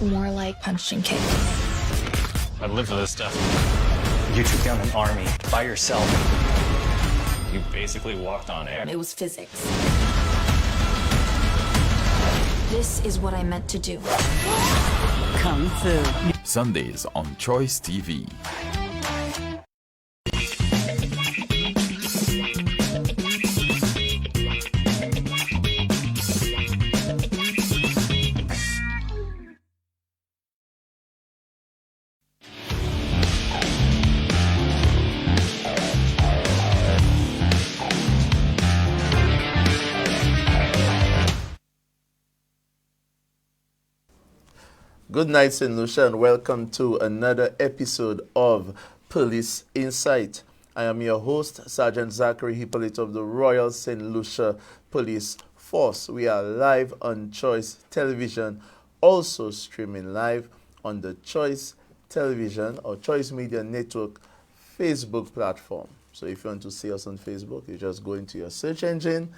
More like punch and kick. I've lived for this stuff. You took down an army by yourself. You basically walked on air. It was physics. This is what I meant to do. Kung Fu. Sundays on Choice TV. Good night, St. Lucia, and welcome to another episode of Police Insight. I am your host, Sergeant Zachary Hippolyte of the Royal St. Lucia Police Force. We are live on Choice Television, also streaming live on the Choice Television or Choice Media Network Facebook platform. So if you want to see us on Facebook, you just go into your search engine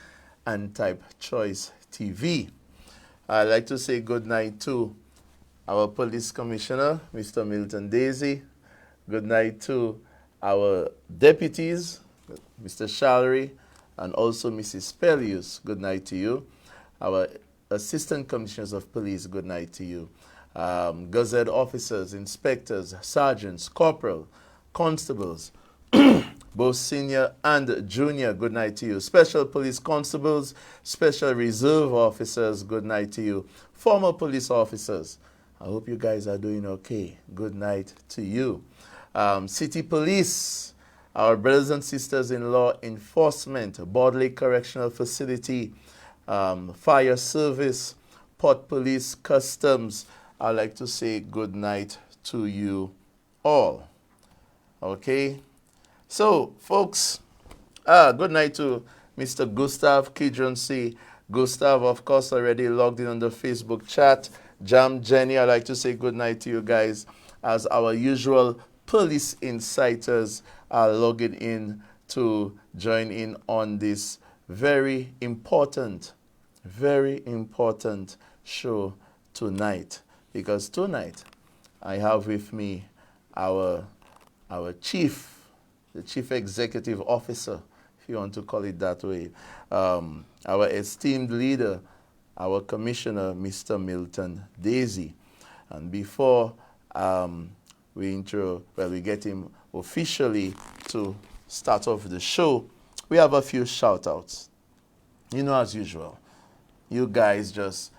and type Choice TV. I'd like to say good night to our Police Commissioner, Mr. Milton Desir. Good night to our deputies, Mr. Shallery, and also Mrs. Pelius. Good night to you. Our Assistant Commissioners of Police, good night to you. Gazette officers, inspectors, sergeants, corporal, constables, both senior and junior, good night to you. Special police constables, special reserve officers, good night to you. Former police officers, I hope you guys are doing okay. Good night to you. City Police, our brothers and sisters in law enforcement, Bodley Correctional Facility, Fire Service, Port Police, Customs, I'd like to say good night to you all. Okay? So, folks, good night to Mr. Gustav Kidron. Gustav, of course, already logged in on the Facebook chat. Jam Jenny, I'd like to say good night to you guys as our usual police insiders are logging in to join in on this very important show tonight. Because tonight I have with me our chief, the chief executive officer, if you want to call it that way, our esteemed leader, our Commissioner, Mr. Milton Desir. And before we get him officially to start off the show, we have a few shout-outs. You know, as usual, you guys just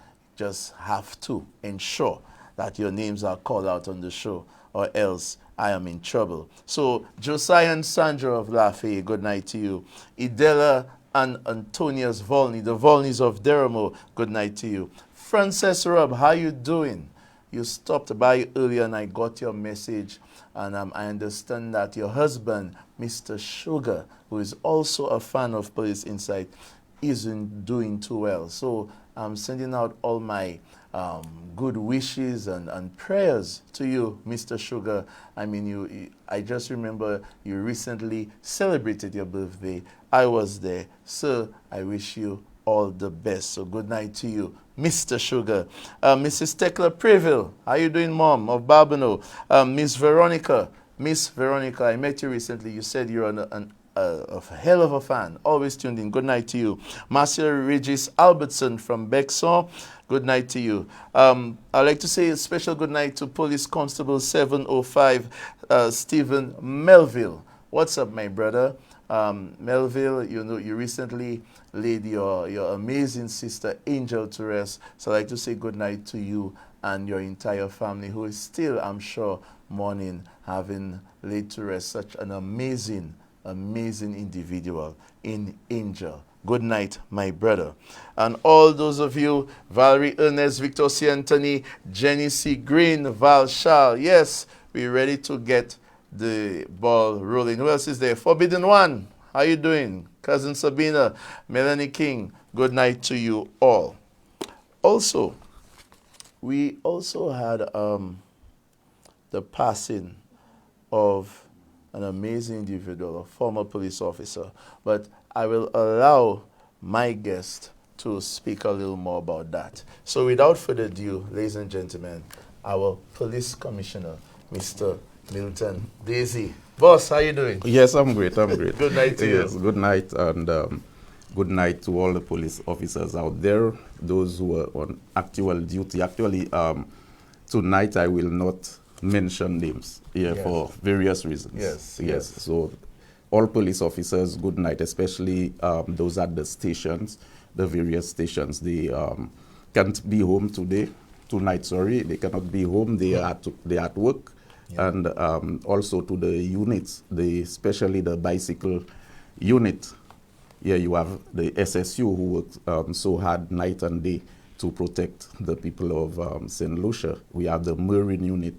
have to ensure that your names are called out on the show, or else I am in trouble. So, Josiah and Sandra of Lafayette, good night to you. Idella and Antonia's Volney, the Volneys of Deramo, good night to you. Frances Rob, how you doing? You stopped by earlier and I got your message, and I understand that your husband, Mr. Sugar, who is also a fan of Police Insight, isn't doing too well. So I'm sending out all my good wishes and prayers to you, Mr. Sugar. I mean, I just remember you recently celebrated your birthday. I was there. Sir, I wish you all the best. So good night to you, Mr. Sugar. Mrs. Tekla Preville, how you doing, Mom, of Barbano? Miss Veronica, I met you recently. You said you're a hell of a fan. Always tuned in. Good night to you. Marcia Regis Albertson from Bexon. Good night to you. I'd like to say a special good night to Police Constable 705, Stephen Melville. What's up, my brother? Melville, you know, you recently laid your amazing sister Angel to rest. So I'd like to say good night to you and your entire family, who is still, I'm sure, mourning, having laid to rest such an amazing individual in Angel. Good night, my brother. And all those of you, Valerie Ernest, Victor C. Anthony, Jenny C. Green, Val Shal, yes, we're ready to get the ball rolling. Who else is there? Forbidden One, how you doing? Cousin Sabina, Melanie King, good night to you all. Also, we also had the passing of an amazing individual, a former police officer. But I will allow my guest to speak a little more about that. So without further ado, ladies and gentlemen, our police commissioner, Mr. Milton Desir. Boss, how you doing? Yes, I'm great. I'm great. Good night to you. Yes, good night, and good night to all the police officers out there, those who are on actual duty. Actually, tonight I will not mention names here for various reasons. Yes. So, all police officers, good night, especially those at the stations, the various stations. They can't be home tonight. Sorry, they cannot be home. They are at work. And also to the units, especially the bicycle unit. Here you have the SSU who works so hard night and day to protect the people of St. Lucia. We have the Marine unit,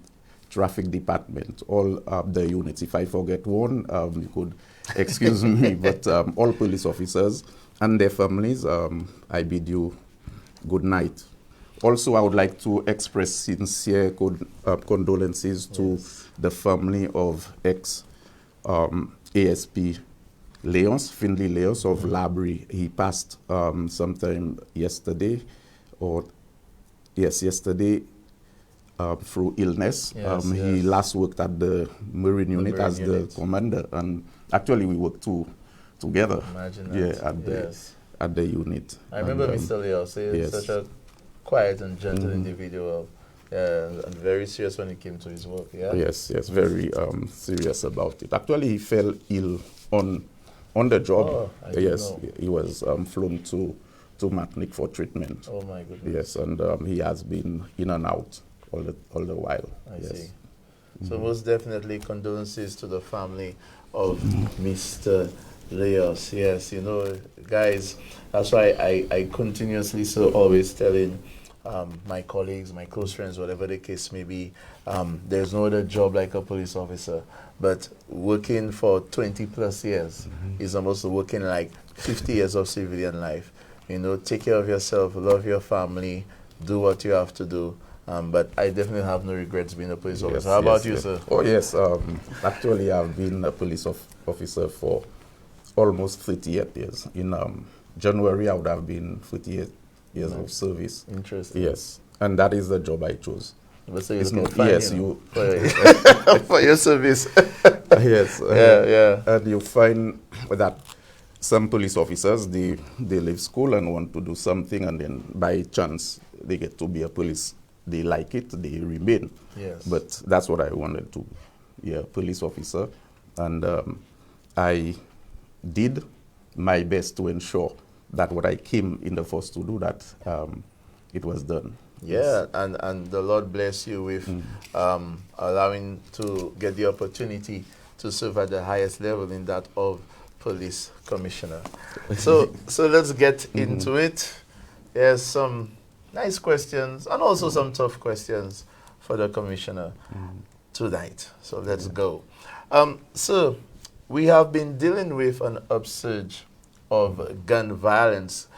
traffic department, all the units. If I forget one, you could excuse me, but all police officers and their families, I bid you good night. Also, I would like to express sincere condolences to the family of ex-ASP Finley Leos of Labrie. He passed sometime yesterday, yesterday through illness. He last worked at the Marine unit as the commander, and actually we worked together. Imagine that. At the unit. I remember Mr. Leos. He's such a quiet and gentle individual, and very serious when it came to his work. Yes, very serious about it. Actually, he fell ill on the job. He was flown to Matnik for treatment. Oh my goodness. Yes, and he has been in and out all the while. I see. So most definitely condolences to the family of Mr. Leos. Yes, guys, that's why I continuously always telling my colleagues, my close friends, whatever the case may be, there's no other job like a police officer. But working for 20 plus years is almost working like 50 years of civilian life. Take care of yourself, love your family, do what you have to do. But I definitely have no regrets being a police officer. How about you, sir? Oh, yes. Actually, I've been a police officer for almost 38 years. In January, I would have been 38 years of service. Interesting. Yes. And that is the job I chose. But so you for your service. Yes. And you find that some police officers, they leave school and want to do something, and then by chance, they get to be a police. They like it, they remain. Yes. But that's what I wanted to be, a police officer. And I did my best to ensure that what I came in the force to do, that it was done. Yeah, and the Lord bless you with allowing to get the opportunity to serve at the highest level in that of police commissioner. So let's get into it. There's some nice questions and also some tough questions for the commissioner tonight. So let's go. So we have been dealing with an upsurge of gun violence,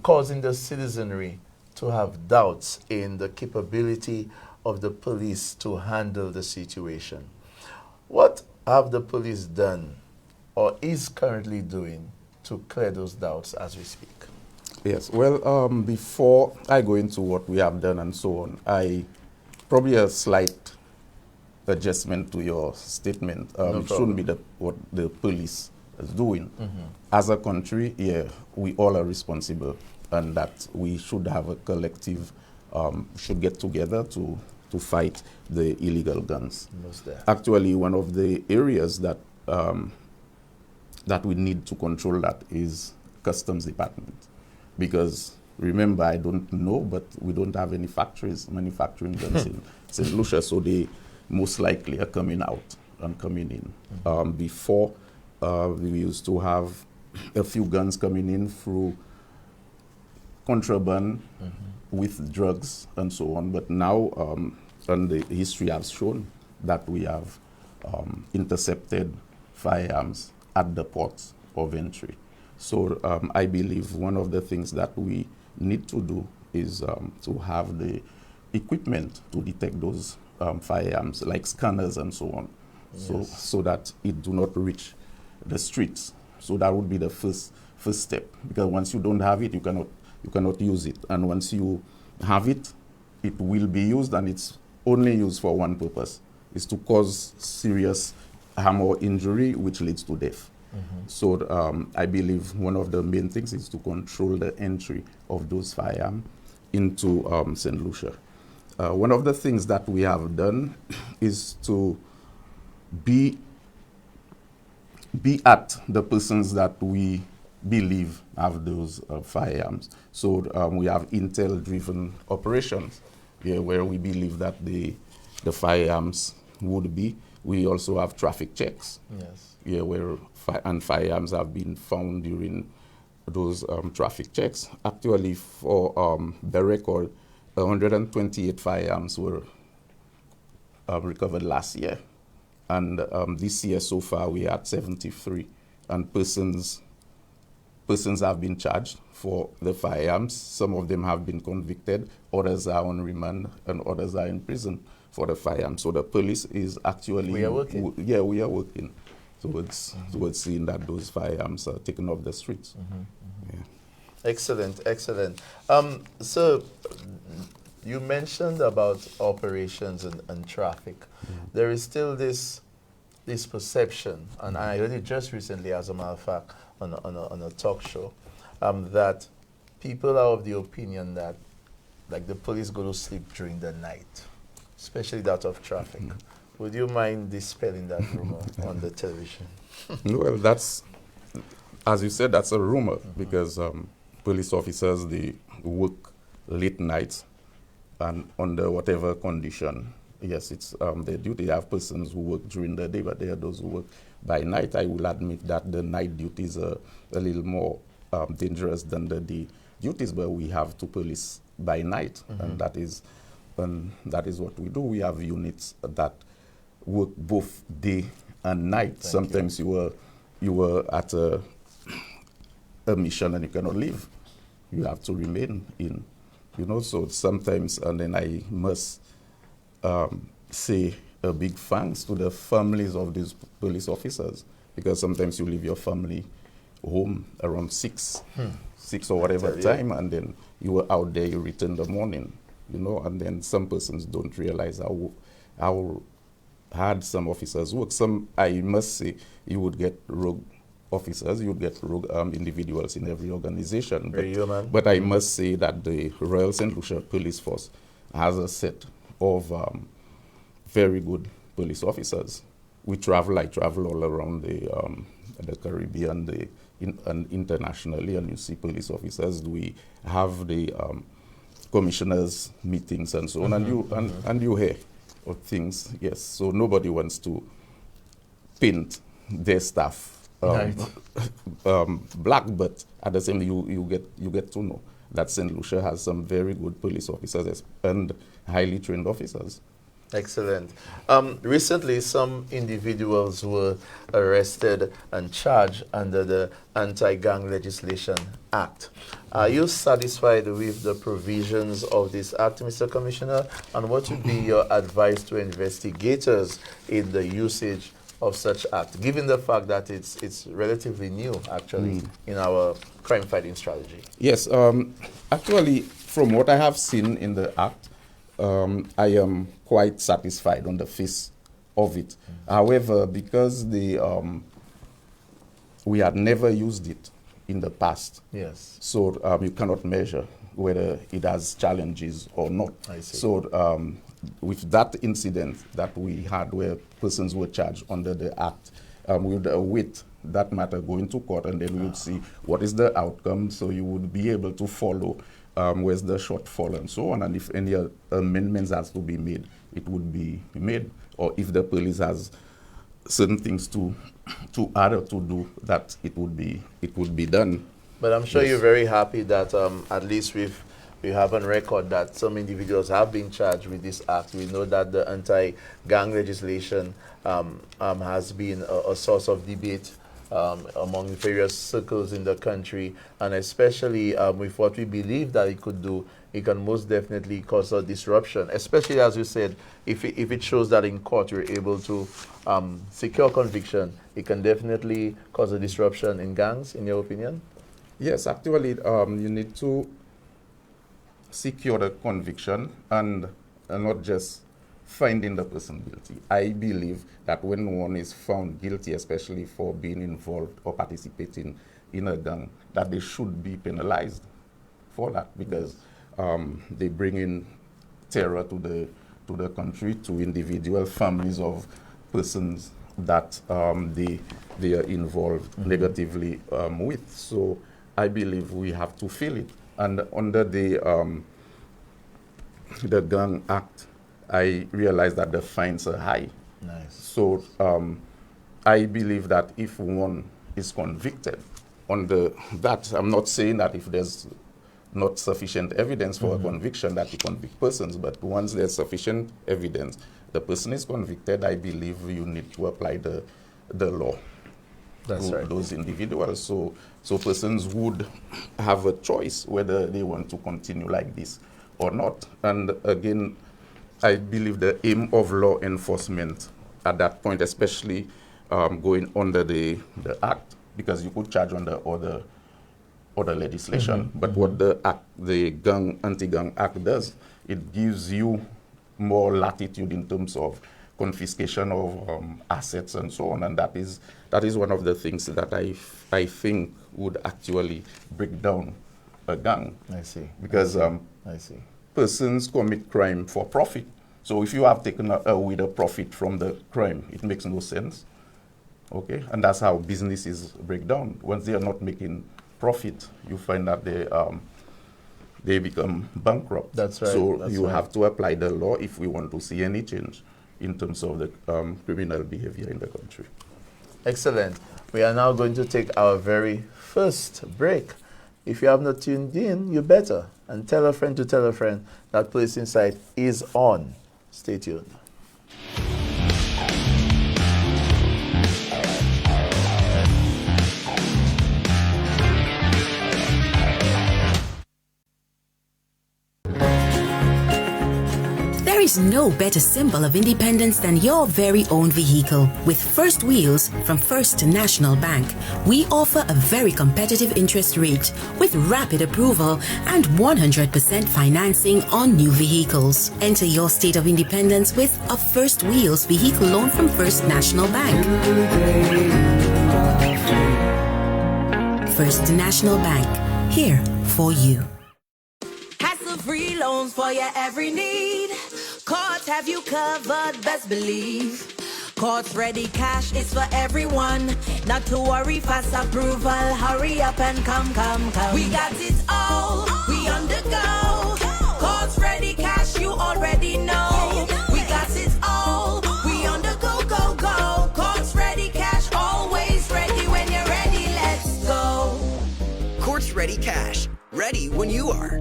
causing the citizenry to have doubts in the capability of the police to handle the situation. What have the police done or is currently doing to clear those doubts as we speak? Yes, well, before I go into what we have done and so on, probably a slight adjustment to your statement. It shouldn't be what the police is doing. As a country, we all are responsible, and that we should have a collective, should get together to fight the illegal guns. Actually, one of the areas that that we need to control that is Customs Department. Because remember, I don't know, but we don't have any factories manufacturing guns in St. Lucia, so they most likely are coming out and coming in. Before, we used to have a few guns coming in through contraband with drugs and so on, but now, and the history has shown that we have intercepted firearms at the ports of entry. So I believe one of the things that we need to do is to have the equipment to detect those firearms, like scanners and so on, so that it do not reach the streets. So that would be the first step, because once you don't have it, you cannot use it, and once you have it, it will be used, and it's only used for one purpose, is to cause serious harm or injury which leads to death. So I believe one of the main things is to control the entry of those firearms into St. Lucia. One of the things that we have done is to be at the persons that we believe have those firearms. So we have intel-driven operations where we believe that the firearms would be. We also have traffic checks. Yes. Where firearms have been found during those traffic checks. Actually, for the record, 128 firearms were recovered last year. And this year so far we had 73. And persons have been charged for the firearms. Some of them have been convicted, others are on remand, and others are in prison for the firearms. So the police is actually... We are working. We are working towards seeing that those firearms are taken off the streets. Yeah. Excellent, excellent. So you mentioned about operations and traffic. There is still this perception, and I heard it just recently, as a matter of fact, on a talk show, that people are of the opinion that, like, the police go to sleep during the night, especially that of traffic. Would you mind dispelling that rumor on the television? Well, that's, as you said, that's a rumor, because police officers, they work late nights and under whatever condition. Yes, it's their duty. They have persons who work during the day, but there are those who work by night. I will admit that the night duties are a little more dangerous than the day duties, but we have to police by night, and that is what we do. We have units that work both day and night. Sometimes you were at a mission and you cannot leave. You have to remain in, so sometimes, and then I must say a big thanks to the families of these police officers, because sometimes you leave your family home around 6 or whatever time, and then you were out there, you return in the morning, and then some persons don't realize how hard some officers work. Some, I must say, you would get rogue officers, you would get rogue individuals in every organization. But I must say that the Royal St. Lucia Police Force has a set of very good police officers. I travel all around the Caribbean and internationally, and you see police officers. We have the commissioners' meetings and so on, and you hear of things. Yes, so nobody wants to paint their staff black, but at the same time, you get to know that St. Lucia has some very good police officers and highly trained officers. Excellent. Recently, some individuals were arrested and charged under the Anti-Gang Legislation Act. Are you satisfied with the provisions of this act, Mr. Commissioner? And what would be your advice to investigators in the usage of such act, given the fact that it's relatively new, actually, in our crime-fighting strategy? Yes. Actually, from what I have seen in the act, I am quite satisfied on the face of it. However, because we had never used it in the past, yes, so you cannot measure whether it has challenges or not. I see. So with that incident that we had where persons were charged under the act, we would await that matter go into court, and then we would see what is the outcome, so you would be able to follow where's the shortfall and so on, and if any amendments has to be made, it would be made, or if the police has certain things to add or to do, that it would be done. But I'm sure Yes. you're very happy that at least we have on record that some individuals have been charged with this act. We know that the anti-gang legislation has been a source of debate among various circles in the country, and especially with what we believe that it could do, it can most definitely cause a disruption, especially, as you said, if it shows that in court you're able to secure conviction, it can definitely cause a disruption in gangs, in your opinion? Yes, actually, you need to secure the conviction, and not just finding the person guilty. I believe that when one is found guilty, especially for being involved or participating in a gang, that they should be penalized for that, because they bring in terror to the country, to individual families of persons that they are involved negatively with. So I believe we have to feel it. And under the Gang Act, I realized that the fines are high. Nice. So I believe that if one is convicted under that, I'm not saying that if there's not sufficient evidence for a conviction that you convict persons, but once there's sufficient evidence, the person is convicted, I believe you need to apply the law to those individuals. So persons would have a choice whether they want to continue like this or not. And again, I believe the aim of law enforcement at that point, especially going under the act, because you could charge under other legislation, but what the Anti-Gang Act does, it gives you more latitude in terms of confiscation of assets and so on, and that is one of the things that I think would actually break down a gang. I see. Because I see. Persons commit crime for profit. So if you have taken away the profit from the crime, it makes no sense. Okay, and that's how businesses break down. Once they are not making profit, you find that they become bankrupt. That's right. So you have to apply the law if we want to see any change in terms of the criminal behavior in the country. Excellent. We are now going to take our very first break. If you have not tuned in, you better. And tell a friend to tell a friend that Place Inside is on. Stay tuned. There is no better symbol of independence than your very own vehicle. With First Wheels from First National Bank, we offer a very competitive interest rate with rapid approval and 100% financing on new vehicles. Enter your state of independence with a First Wheels vehicle loan from First National Bank. First National Bank, here for you. Hassle-free loans for your every need. Cards have you covered, best believe. Cards ready, cash is for everyone. Not to worry, fast approval. Hurry up and come. We got it all, we on the go. Cards ready, cash, you already know. We got it all, we on the go. Cards ready, cash, always ready. When you're ready, let's go. Cards ready, cash, ready when you are.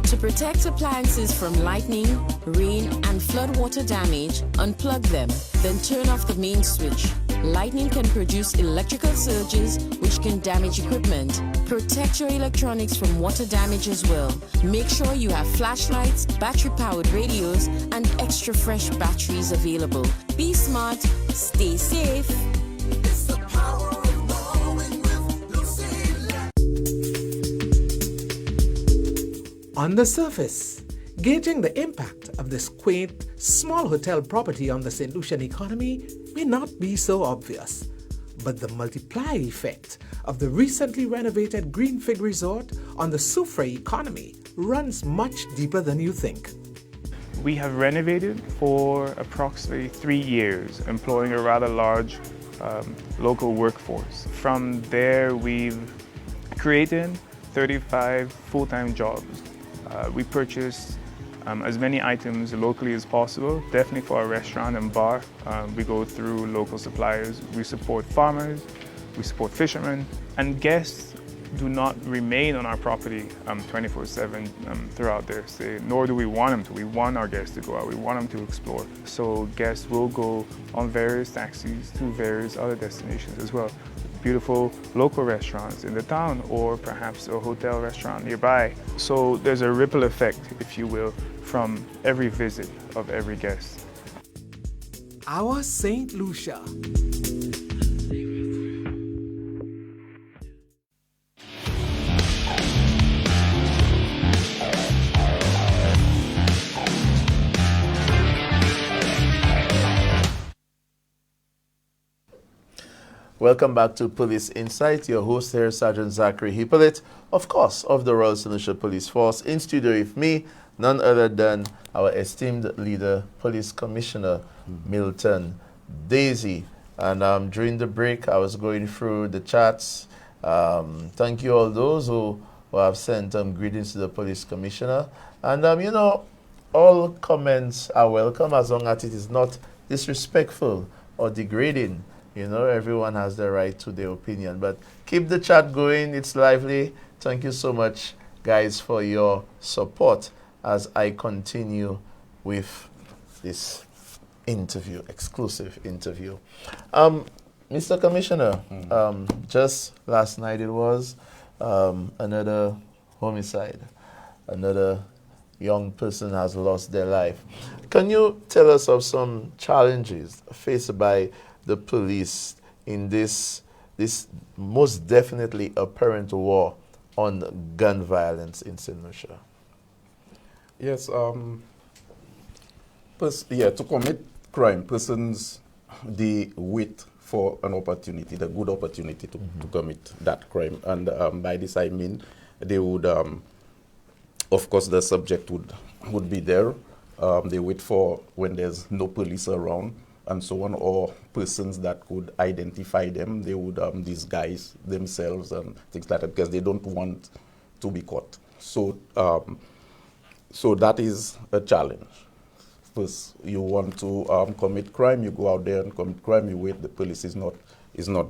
To protect appliances from lightning, rain, and floodwater damage, unplug them, then turn off the main switch. Lightning can produce electrical surges which can damage equipment. Protect your electronics from water damage as well. Make sure you have flashlights, battery-powered radios, and extra fresh batteries available. Be smart, stay safe. It's the power of knowing with Lucy Left. On the surface, gauging the impact of this quaint, small hotel property on the St. Lucian economy may not be so obvious. But the multiplier effect of the recently renovated Green Fig Resort on the Soufriere economy runs much deeper than you think. We have renovated for approximately 3 years, employing a rather large local workforce. From there, we've created 35 full-time jobs. We purchase as many items locally as possible, definitely for our restaurant and bar. We go through local suppliers. We support farmers, we support fishermen, and guests do not remain on our property 24/7 throughout their stay, nor do we want them to. We want our guests to go out, we want them to explore. So guests will go on various taxis to various other destinations as well. Beautiful local restaurants in the town, or perhaps a hotel restaurant nearby. So there's a ripple effect, if you will, from every visit of every guest. Our St. Lucia. Welcome back to Police Insight. Your host here, Sergeant Zachary Hippolyte, of course, of the Royal St. Lucia Police Force. In studio with me, none other than our esteemed leader, Police Commissioner Milton Desir. And during the break, I was going through the chats. Thank you all those who have sent greetings to the Police Commissioner. And, all comments are welcome as long as it is not disrespectful or degrading. Everyone has the right to their opinion. But keep the chat going. It's lively. Thank you so much, guys, for your support as I continue with this interview, exclusive interview. Mr. Commissioner, just last night it was another homicide. Another young person has lost their life. Can you tell us of some challenges faced by the police in this most definitely apparent war on gun violence in St. Lucia? Yes, to commit crime, persons, they wait for an opportunity, the good opportunity to commit that crime. And by this I mean they would, of course, the subject would be there. They wait for when there's no police around and so on, or persons that could identify them. They would disguise themselves and things like that because they don't want to be caught. So, so that is a challenge. First, you want to commit crime, you go out there and commit crime, you wait, the police is not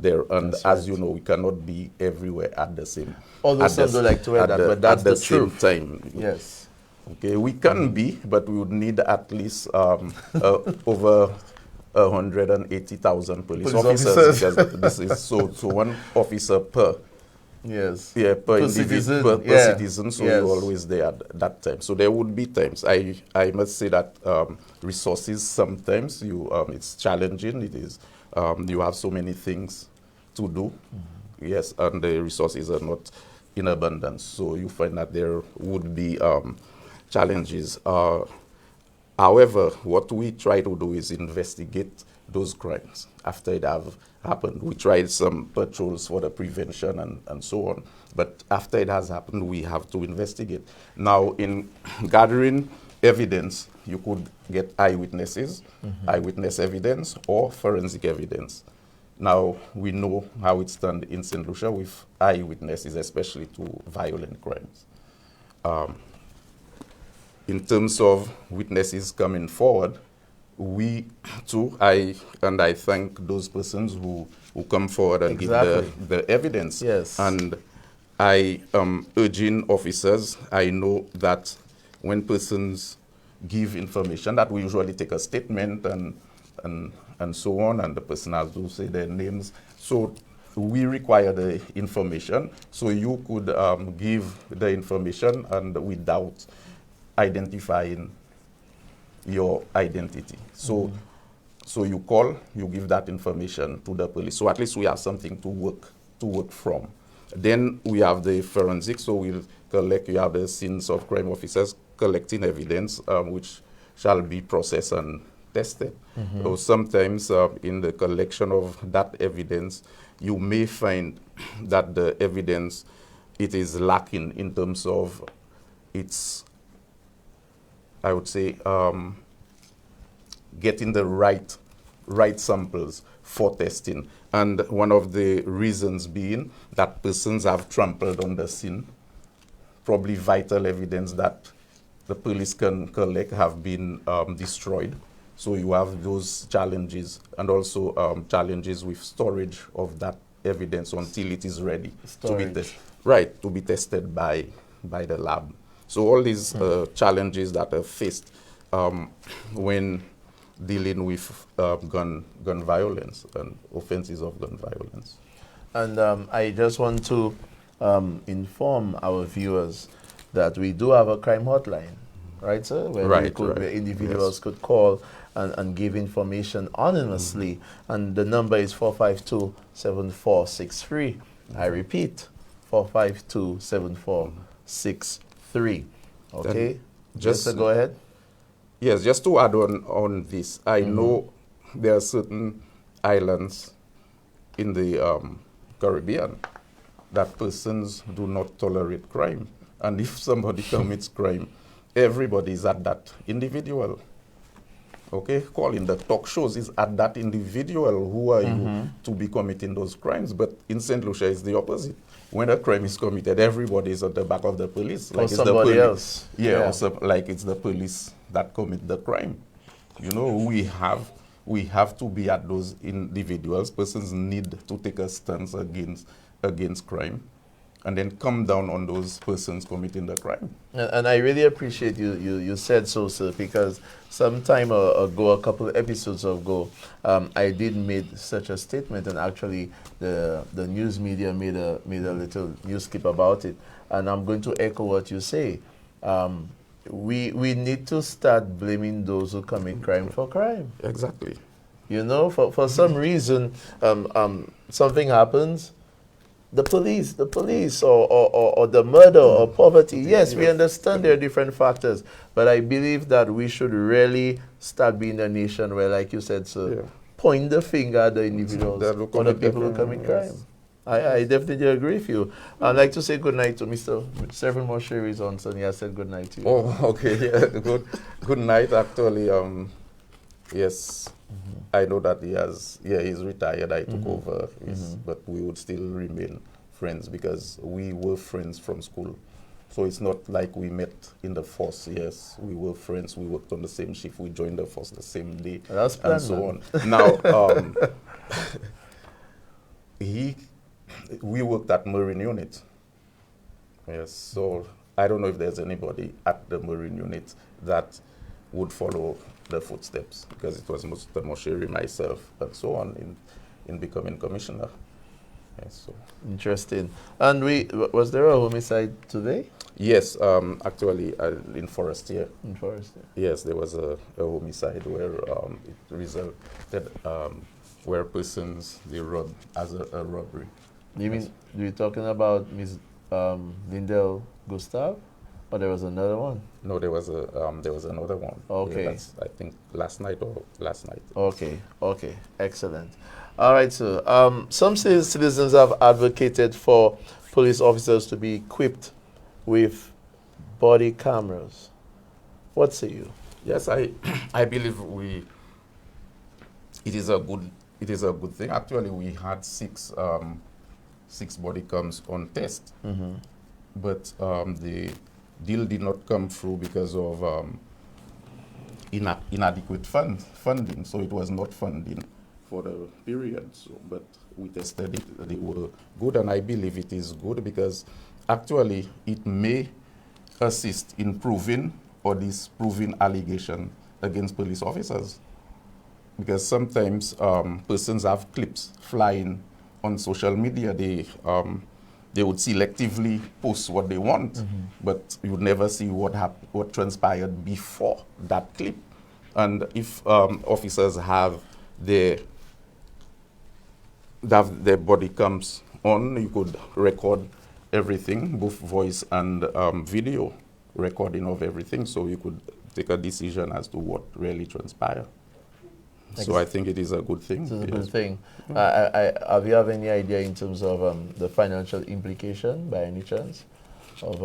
there. And that's as right. You know, we cannot be everywhere at the same time. Although some don't like to hear that, but that's the truth. Same time. Yes. Okay, we can be, but we would need at least over 180,000 police officers. Because this is so one officer per. Yes. Yeah, per citizen. Per citizen, so yes. You're always there at that time. So there would be times. I must say that resources sometimes it's challenging. It is you have so many things to do. Yes, and the resources are not in abundance. So you find that there would be challenges. However, what we try to do is investigate those crimes after it have happened. We tried some patrols for the prevention and so on. But after it has happened, we have to investigate. Now, in gathering evidence, you could get eyewitnesses, eyewitness evidence, or forensic evidence. Now, we know how it's done in St. Lucia with eyewitnesses, especially to violent crimes. In terms of witnesses coming forward, we too, I thank those persons who come forward and give the evidence. Yes. And I am urging officers, I know that when persons give information, that we usually take a statement and so on, and the person has to say their names. So we require the information. So you could give the information and without identifying your identity. So you call, you give that information to the police. So at least we have something to work from. Then we have the forensic, so we'll collect, you have the scenes of crime officers collecting evidence, which shall be processed and tested. So sometimes in the collection of that evidence, you may find that the evidence, it is lacking in terms of its, I would say, getting the right samples for testing. And one of the reasons being that persons have trampled on the scene. Probably vital evidence that the police can collect have been destroyed. So you have those challenges, and also challenges with storage of that evidence until it is ready to be tested. Right, to be tested by the lab. So all these challenges that are faced when dealing with gun violence and offenses of gun violence. And I just want to inform our viewers that we do have a crime hotline, right, sir? Where individuals could call and give information anonymously. And the number is 452-7463. I repeat, 452-7463. Okay? Just to go ahead. Yes, just to add on this, I know there are certain islands in the Caribbean that persons do not tolerate crime. And if somebody commits crime, everybody is at that individual. Okay, calling the talk shows is at that individual. Who are you to be committing those crimes? But in St. Lucia, it's the opposite. When a crime is committed, everybody is at the back of the police. Like or somebody else. Yeah, also like it's the police that commit the crime. You know, we have to be at those individuals. Persons need to take a stance against crime, and then come down on those persons committing the crime. And I really appreciate you said so, sir, because some time ago, a couple of episodes ago, I did made such a statement, and actually the news media made a little news clip about it. And I'm going to echo what you say. We need to start blaming those who commit crime for crime. Exactly. You know, for some reason, something happens. The police, or the murder, or poverty. Yes, we understand there are different factors, but I believe that we should really start being a nation where, like you said, sir, point the finger at the individuals or the people who commit crime. I definitely agree with you. I'd like to say good night to Mr. Several more sherries on, so I said good night to you. Oh, okay, yeah, good night. Actually, yes. I know that he's retired. I took over, but we would still remain friends because we were friends from school. So it's not like we met in the force. Yes, we were friends. We worked on the same shift. We joined the force the same day, and so on. Now, we worked at Marine Unit. Yes, so I don't know if there's anybody at the Marine Unit that would follow the footsteps, because it was Mr. Moshiri, myself, and so on in becoming commissioner. Yes, so. Interesting. And was there a homicide today? Yes, actually in Forestier. In Forestier. Yes, there was a homicide where it resulted where persons they robbed as a robbery. You mean you're talking about Ms. Lindell Gustav? Or there was another one? No, there was another one. Okay. Yeah, that's, I think last night. Okay, excellent. All right, sir. Some citizens have advocated for police officers to be equipped with body cameras. What say you? Yes, I believe it is a good thing. Actually, we had six body cams on test, but the deal did not come through because of inadequate funding. So it was not funding for the period. So, but we tested it; they were good, and I believe it is good because actually it may assist in proving or disproving allegation against police officers. Because sometimes persons have clips flying on social media. They would selectively post what they want, but you would never see what transpired before that clip. And if officers have their body cams on, you could record everything, both voice and video recording of everything, so you could take a decision as to what really transpired. So I think it is a good thing. It's a good thing. Have you have any idea in terms of the financial implication, by any chance, of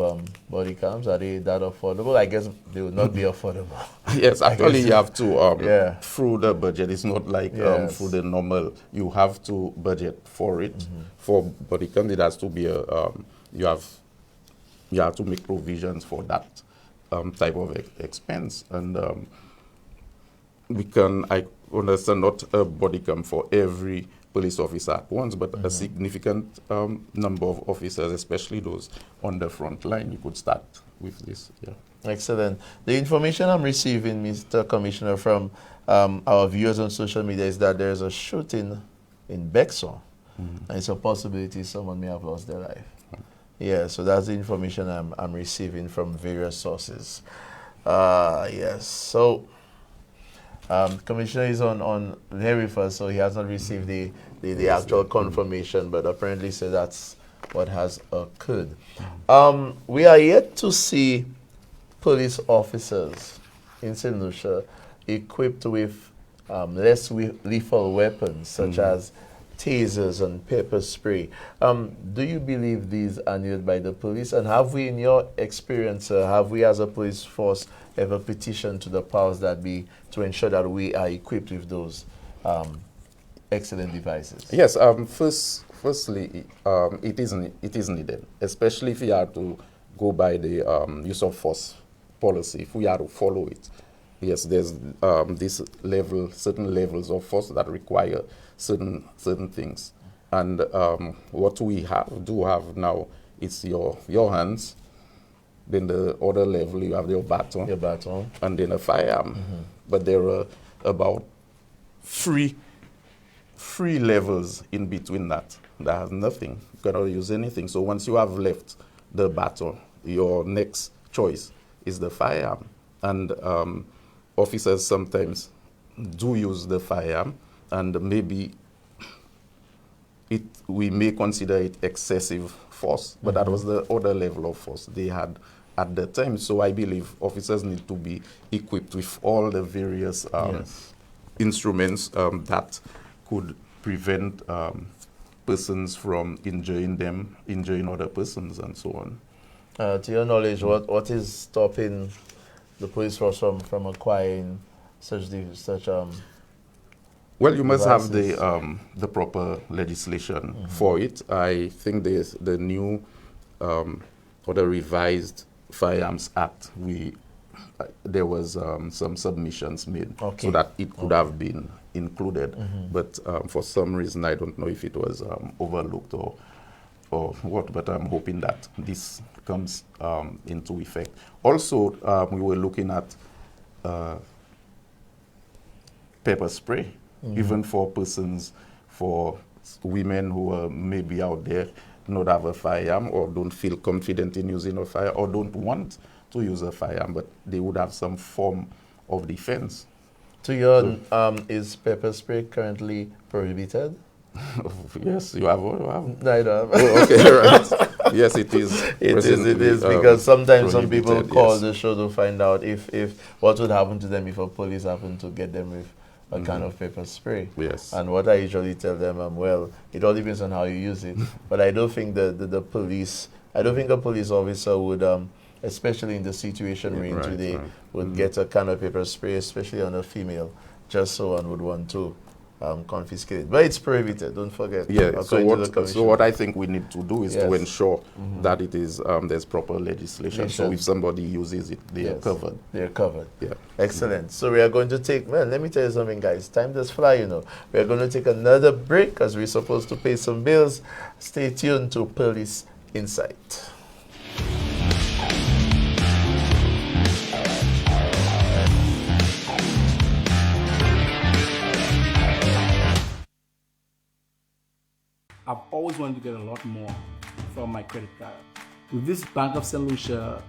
body cams? Are they that affordable? I guess they would not be affordable. Yes, actually you have to, through the budget, it's not like through the normal, you have to budget for it. For body cams, it has to be you have to make provisions for that type of expense. And I understand not a body cam for every police officer at once, but a significant number of officers, especially those on the front line. You could start with this. Yeah. Excellent. The information I'm receiving, Mr. Commissioner, from our viewers on social media is that there's a shooting in Bexon, and it's a possibility someone may have lost their life. Yeah, so that's the information I'm receiving from various sources. Yes, so Commissioner is on here with us, so he has not received the actual confirmation, but apparently so that's what has occurred. We are yet to see police officers in St. Lucia equipped with less lethal weapons, such as tasers and pepper spray. Do you believe these are needed by the police? And have we, in your experience, have we as a police force ever petitioned to the powers that be to ensure that we are equipped with those excellent devices? Yes. Firstly, it is needed, especially if we are to go by the use of force policy. If we are to follow it, yes, there's certain levels of force that require certain things, and what we do have now is your hands. Then the other level, you have your baton, and then a firearm. But there are about three levels in between that has nothing. You cannot use anything. So once you have left the baton, your next choice is the firearm. And officers sometimes do use the firearm, and maybe we may consider it excessive force, but that was the other level of force they had at the time. So I believe officers need to be equipped with all the various instruments that could prevent persons from injuring other persons, and so on. To your knowledge, what is stopping the police force from acquiring such well, you must devices? have the proper legislation for it. I think there's the new or the revised Firearms Act. There was some submissions made so that it could have been included, but for some reason I don't know if it was overlooked or what. But I'm hoping that this comes into effect. Also, we were looking at pepper spray. Even for women who are maybe out there not have a firearm or don't feel confident in using a fire or don't want to use a firearm, but they would have some form of defense. To your, is pepper spray currently prohibited? Yes, you have. No, I don't. Oh, okay, right. Yes, it is. It is because sometimes some people call the show to find out if what would happen to them if a police happened to get them with a kind of pepper spray. Yes. And what I usually tell them, well, it all depends on how you use it. But I don't think the police, I don't think a police officer would, especially in the situation we're in today, would get a kind of pepper spray, especially on a female, just so one would want to confiscate it. But it's prohibited, don't forget. Yeah, so what I think we need to do is to ensure that it is there's proper legislation. So if somebody uses it, they are covered. They're covered. Yeah. Excellent. So we are going to take, well, let me tell you something, guys. Time does fly, you know. We are going to take another break because we're supposed to pay some bills. Stay tuned to Police Insight. I've always wanted to get a lot more from my credit card. With this Bank of St. Lucia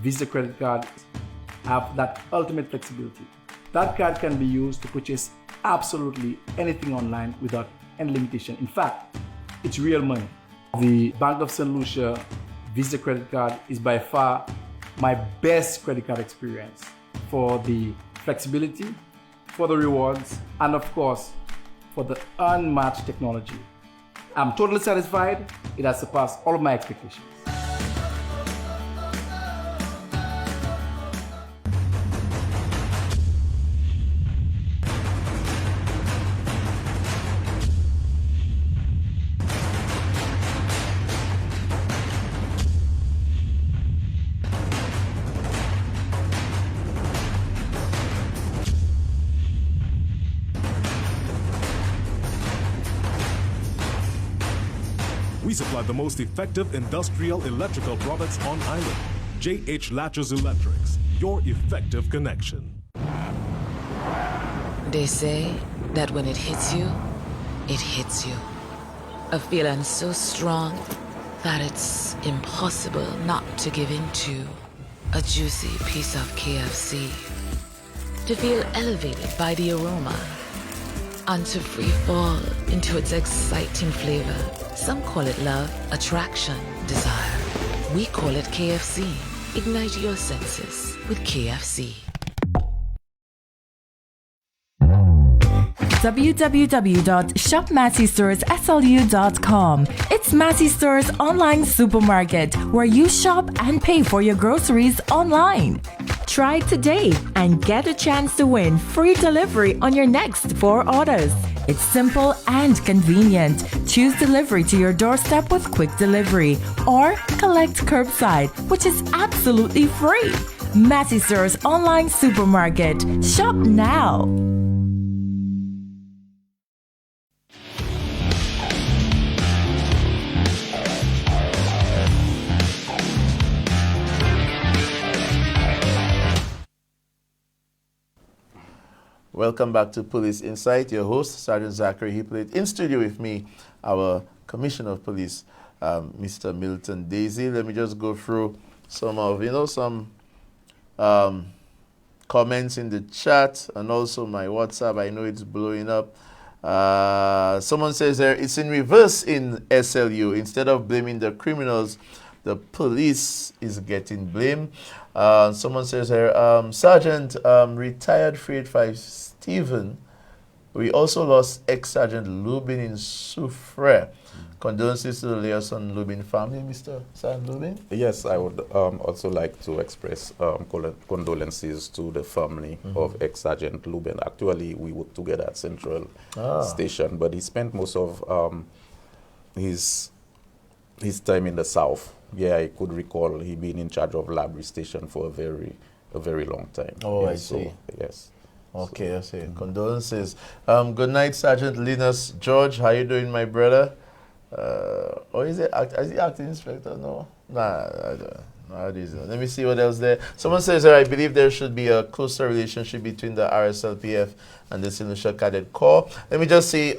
Visa credit card, I have that ultimate flexibility. That card can be used to purchase absolutely anything online without any limitation. In fact, it's real money. The Bank of St. Lucia Visa credit card is by far my best credit card experience for the flexibility, for the rewards, and of course, for the unmatched technology. I'm totally satisfied. It has surpassed all of my expectations. We supply the most effective industrial electrical products on island. J.H. Latches Electrics, your effective connection. They say that when it hits you, it hits you. A feeling so strong that it's impossible not to give in to a juicy piece of KFC. To feel elevated by the aroma and to free fall into its exciting flavor. Some call it love, attraction, desire. We call it KFC. Ignite your senses with KFC. www.shopmassystoresSLU.com. It's Massy Stores online supermarket where you shop and pay for your groceries online. Try today and get a chance to win free delivery on your next 4 orders. It's simple and convenient. Choose delivery to your doorstep with quick delivery or collect curbside, which is absolutely free. Massy Stores online supermarket. Shop now. Welcome back to Police Insight. Your host, Sergeant Zachary Hippolyte. In studio with me, our Commissioner of Police, Mr. Milton Desir. Let me just go through some of, some comments in the chat and also my WhatsApp. I know it's blowing up. Someone says there, it's in reverse in SLU. Instead of blaming the criminals, the police is getting blamed. Someone says here, Sergeant, retired 385 Stephen. We also lost ex-Sergeant Lubin in Soufre. Condolences to the Leoson Lubin family, Mr. Sergeant Lubin. Yes, I would also like to express condolences to the family of ex-Sergeant Lubin. Actually, we worked together at Central Station, but he spent most of his time in the South. Yeah, I could recall he being in charge of Labrie Station for a very long time. Oh, yeah, I see. So, yes. Okay, I see. Condolences. Good night, Sergeant Linus George. How you doing, my brother? Or is he acting inspector? No. Nah, I don't. No, let me see what else there. Someone says that I believe there should be a closer relationship between the RSLPF and the St. Lucia Cadet Corps. Let me just say,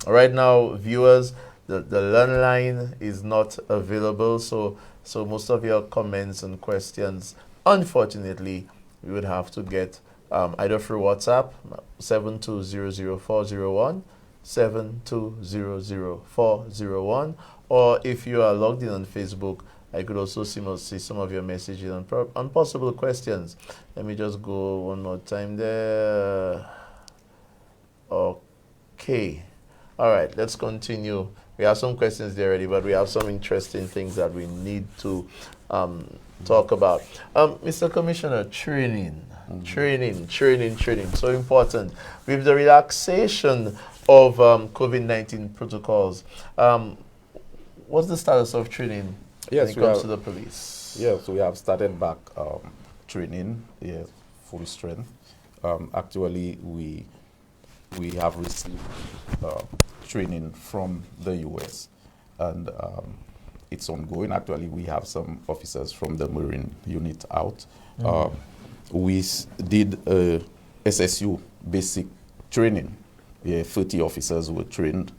right now, viewers, the landline is not available, so most of your comments and questions, unfortunately, we would have to get either through WhatsApp, 7200401, 7200401, or if you are logged in on Facebook, I could also see some of your messages on possible questions. Let me just go one more time there. Okay. All right, let's continue. We have some questions there already, but we have some interesting things that we need to talk about. Mr. Commissioner, training, so important. With the relaxation of COVID-19 protocols, what's the status of training when it comes to the police? Yes, we have started back training, full strength. Actually, we have received training from the U.S. and it's ongoing. Actually, we have some officers from the Marine unit out. We did a SSU basic training. 30 officers were trained,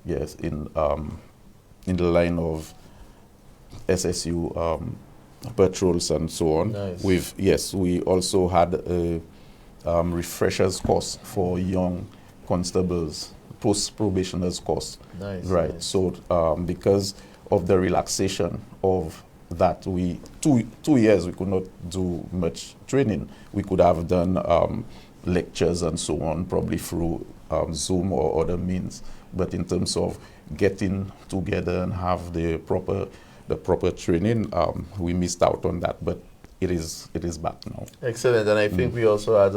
in the line of SSU patrols and so on. Nice. We also had a refreshers course for young constables, post-probationers course. Nice. Right. Nice. So because of the relaxation of that, we 2 years we could not do much training. We could have done lectures and so on, probably through Zoom or other means. But in terms of getting together and have the proper training, we missed out on that. But it is back now. Excellent. And I think we also had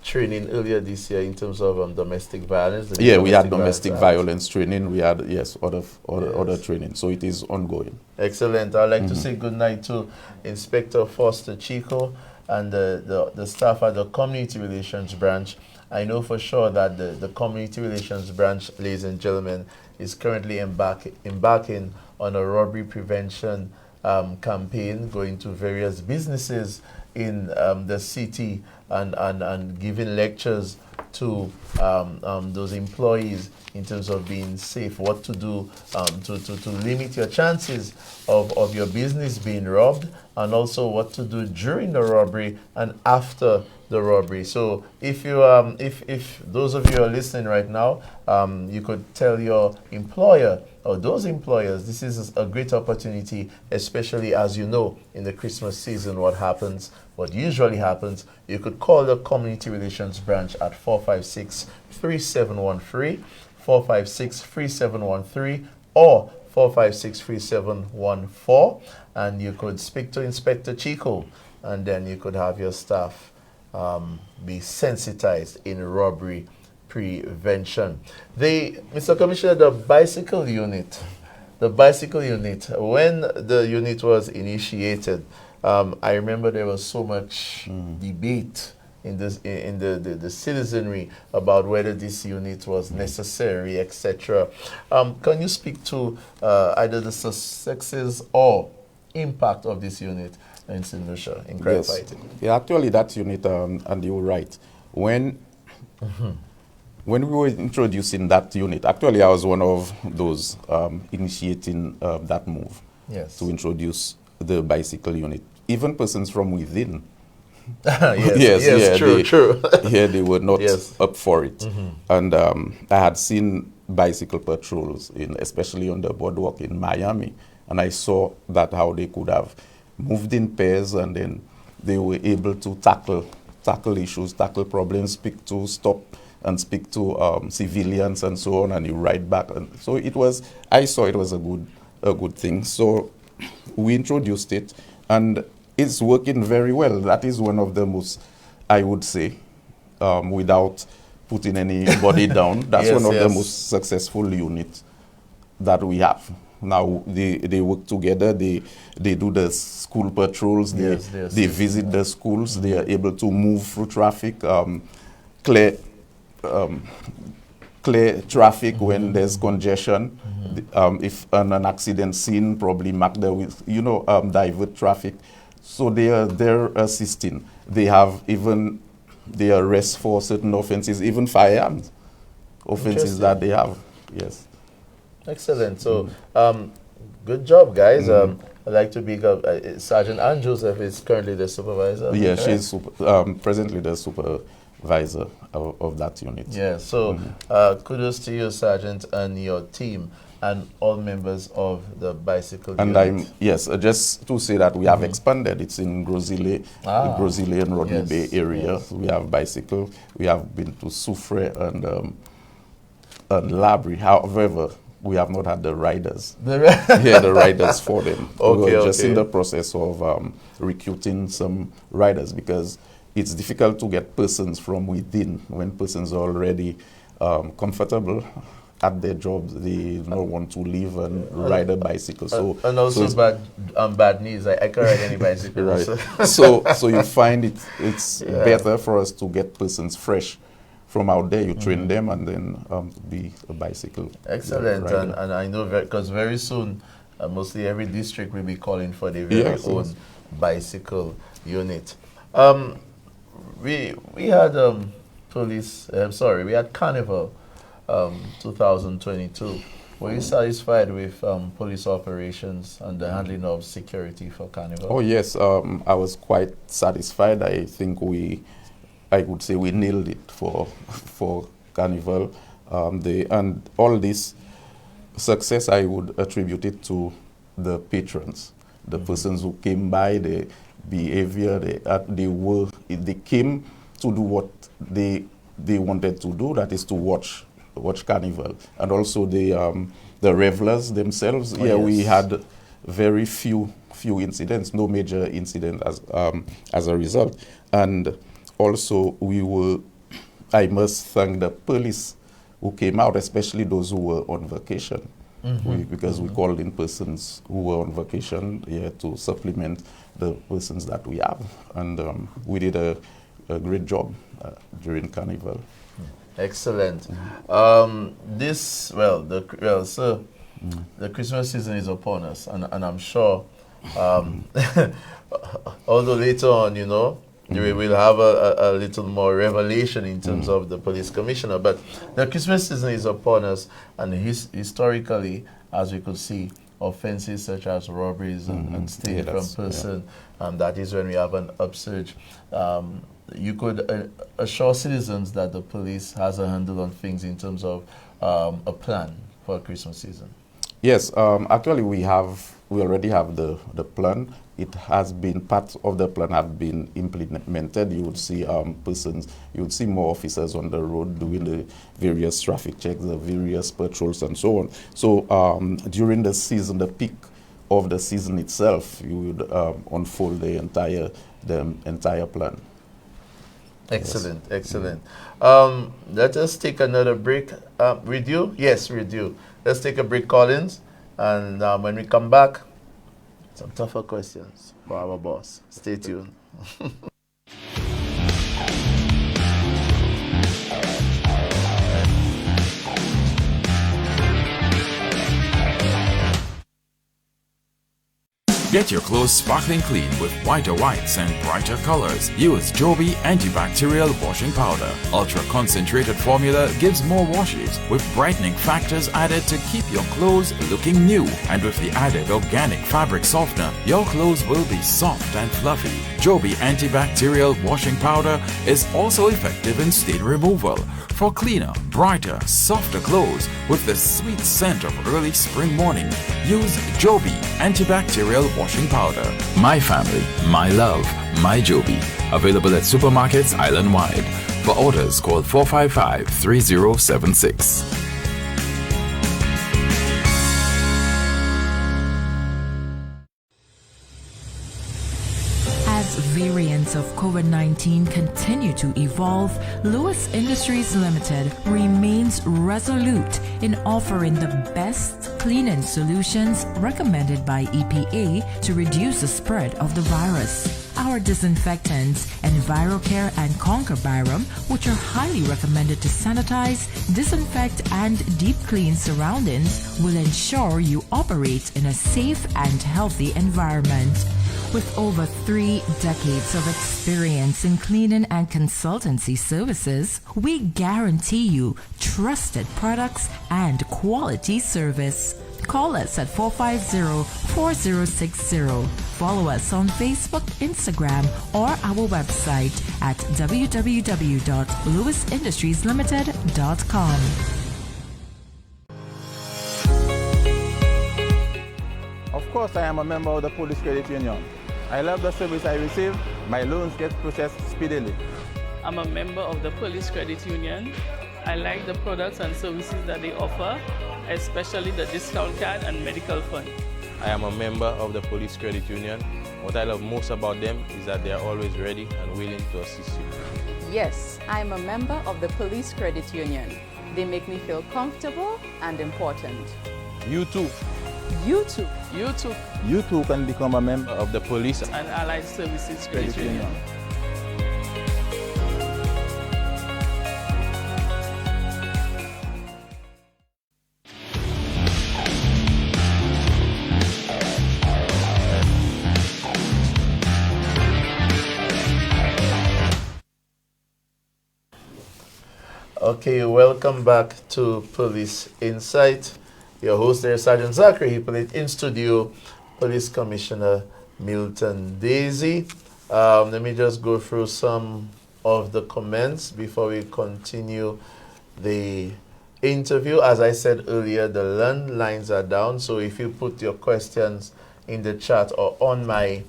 training earlier this year in terms of domestic violence. We had domestic violence training. We had, other training. So it is ongoing. Excellent. I'd like to say good night to Inspector Foster Chico and the staff at the Community Relations Branch. I know for sure that the Community Relations Branch, ladies and gentlemen, is currently embarking on a robbery prevention campaign, going to various businesses in the city and giving lectures to those employees in terms of being safe, what to do to limit your chances of your business being robbed, and also what to do during the robbery and after the robbery. So if you if those of you are listening right now, you could tell your employer or those employers, this is a great opportunity, especially as you know, in the Christmas season, what usually happens, you could call the Community Relations Branch at 456-3713, 456-3713, or 456-3714, and you could speak to Inspector Chico, and then you could have your staff be sensitized in robbery prevention. Mr. Commissioner, the bicycle unit, when the unit was initiated, I remember there was so much debate in the citizenry about whether this unit was necessary, etc. Can you speak to either the successes or impact of this unit in St. Lucia in crime fighting? Yeah, actually that unit, and you're right, when we were introducing that unit, actually I was one of those initiating that move to introduce the bicycle unit. Even persons from within, true. Yeah, they were not up for it. And I had seen bicycle patrols, especially on the boardwalk in Miami, and I saw that how they could have moved in pairs, and then they were able to tackle issues, tackle problems, stop and speak to civilians and so on, and you ride back. And so I saw it was a good thing. So we introduced it, and it's working very well. That is one of the most, I would say, without putting anybody down, that's one of the most successful units that we have. Now they work together, they do the school patrols, they visit the schools, they are able to move through traffic, clear traffic when there's congestion. If an accident scene, probably mark there with, divert traffic. So they're assisting. They have even they arrest for certain offenses, even firearms offenses that they have. Yes. Excellent. So, good job, guys. I'd like to big up Sergeant Ann Joseph is currently the supervisor. Yeah, she's presently the supervisor of that unit. Yeah. So, kudos to you, Sergeant, and your team, and all members of the bicycle unit. Just to say that we have expanded. It's in Grozile, the Grozile and Rodney Bay area. Yes. We have bicycle. We have been to Soufre and Labrie. However, we have not had the riders. The riders for them. We're just in the process of recruiting some riders, because it's difficult to get persons from within when persons are already comfortable at their jobs. They don't want to leave and ride a bicycle. So and also bad knees. I can't ride any bicycle. Right. So you find it's better for us to get persons fresh from out there. You train them and then be a bicycle. Excellent. And I know because very soon, mostly every district will be calling for their very own bicycle unit. We had we had Carnival 2022. Were you satisfied with police operations and the handling of security for Carnival? Oh yes, I was quite satisfied. I think I would say we nailed it for Carnival. And all this success, I would attribute it to the patrons, the persons who came by, the behavior. They came to do what they wanted to do, that is to watch Carnival, and also the revelers themselves. We had very few incidents, no major incident as a result, and also I must thank the police who came out, especially those who were on vacation, because we called in persons who were on vacation to supplement the persons that we have, and we did a great job during Carnival. Excellent. The Christmas season is upon us, and I'm sure, although later on, we will have a little more revelation in terms of the police commissioner, but the Christmas season is upon us, and historically, as we could see, offenses such as robberies and stealing from person, that is when we have an upsurge. You could assure citizens that the police has a handle on things in terms of a plan for Christmas season. Yes, actually we already have the plan. It has been, part of the plan have been implemented. You would see you would see more officers on the road doing the various traffic checks, the various patrols and so on. So during the season, the peak of the season itself, you would unfold the entire plan. Excellent, yes. Excellent. Let us take another break. With you? Yes, with you. Let's take a break, Collins. And when we come back, some tougher questions for our boss. Stay tuned. Get your clothes sparkling clean with whiter whites and brighter colors. Use Joby antibacterial washing powder. Ultra concentrated formula gives more washes with brightening factors added to keep your clothes looking new. And with the added organic fabric softener, your clothes will be soft and fluffy. Joby antibacterial washing powder is also effective in stain removal for cleaner, brighter, softer clothes with the sweet scent of early spring morning. Use Joby antibacterial washing powder. My family, my love, my Joby. Available at supermarkets island-wide. For orders, call 455-3076. Variants of COVID-19 continue to evolve, Lewis Industries Limited remains resolute in offering the best cleaning solutions recommended by EPA to reduce the spread of the virus. Our disinfectants, EnviroCare and Conquer Byram, which are highly recommended to sanitize, disinfect, and deep clean surroundings, will ensure you operate in a safe and healthy environment. With over 3 decades of experience in cleaning and consultancy services, we guarantee you trusted products and quality service. Call us at 450-4060. Follow us on Facebook, Instagram, or our website at www.lewisindustrieslimited.com. Of course, I am a member of the Police Credit Union. I love the service I receive. My loans get processed speedily. I'm a member of the Police Credit Union. I like the products and services that they offer, especially the discount card and medical fund. I am a member of the Police Credit Union. What I love most about them is that they are always ready and willing to assist you. Yes, I am a member of the Police Credit Union. They make me feel comfortable and important. You too. You too. You too. You too can become a member of the Police and Allied Services Credit Union. Okay, welcome back to Police Insight. Your host there, Sergeant Zachary Hippolyte, in studio, Police Commissioner Milton Desir. Let me just go through some of the comments before we continue the interview. As I said earlier, the landlines are down, so if you put your questions in the chat or on my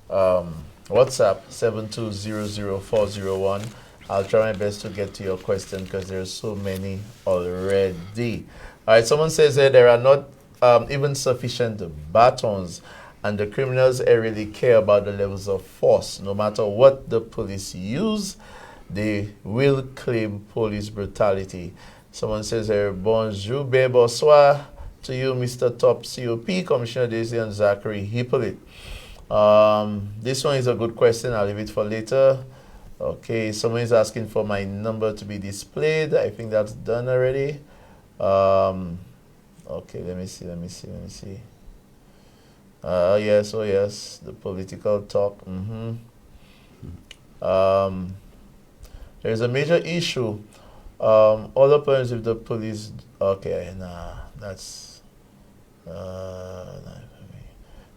WhatsApp, 7200401, I'll try my best to get to your question because there's so many already. All right, someone says that there are not even sufficient batons, and the criminals really care about the levels of force. No matter what the police use, they will claim police brutality. Someone says here, bonjour, bonsoir to you, Mr. Top COP, Commissioner Desir and Zachary Hippolyte. This one is a good question. I'll leave it for later. Okay, someone is asking for my number to be displayed. I think that's done already. Okay, let me see. Yes, oh yes, the political talk. There's a major issue. All opponents with the police. Okay, nah, that's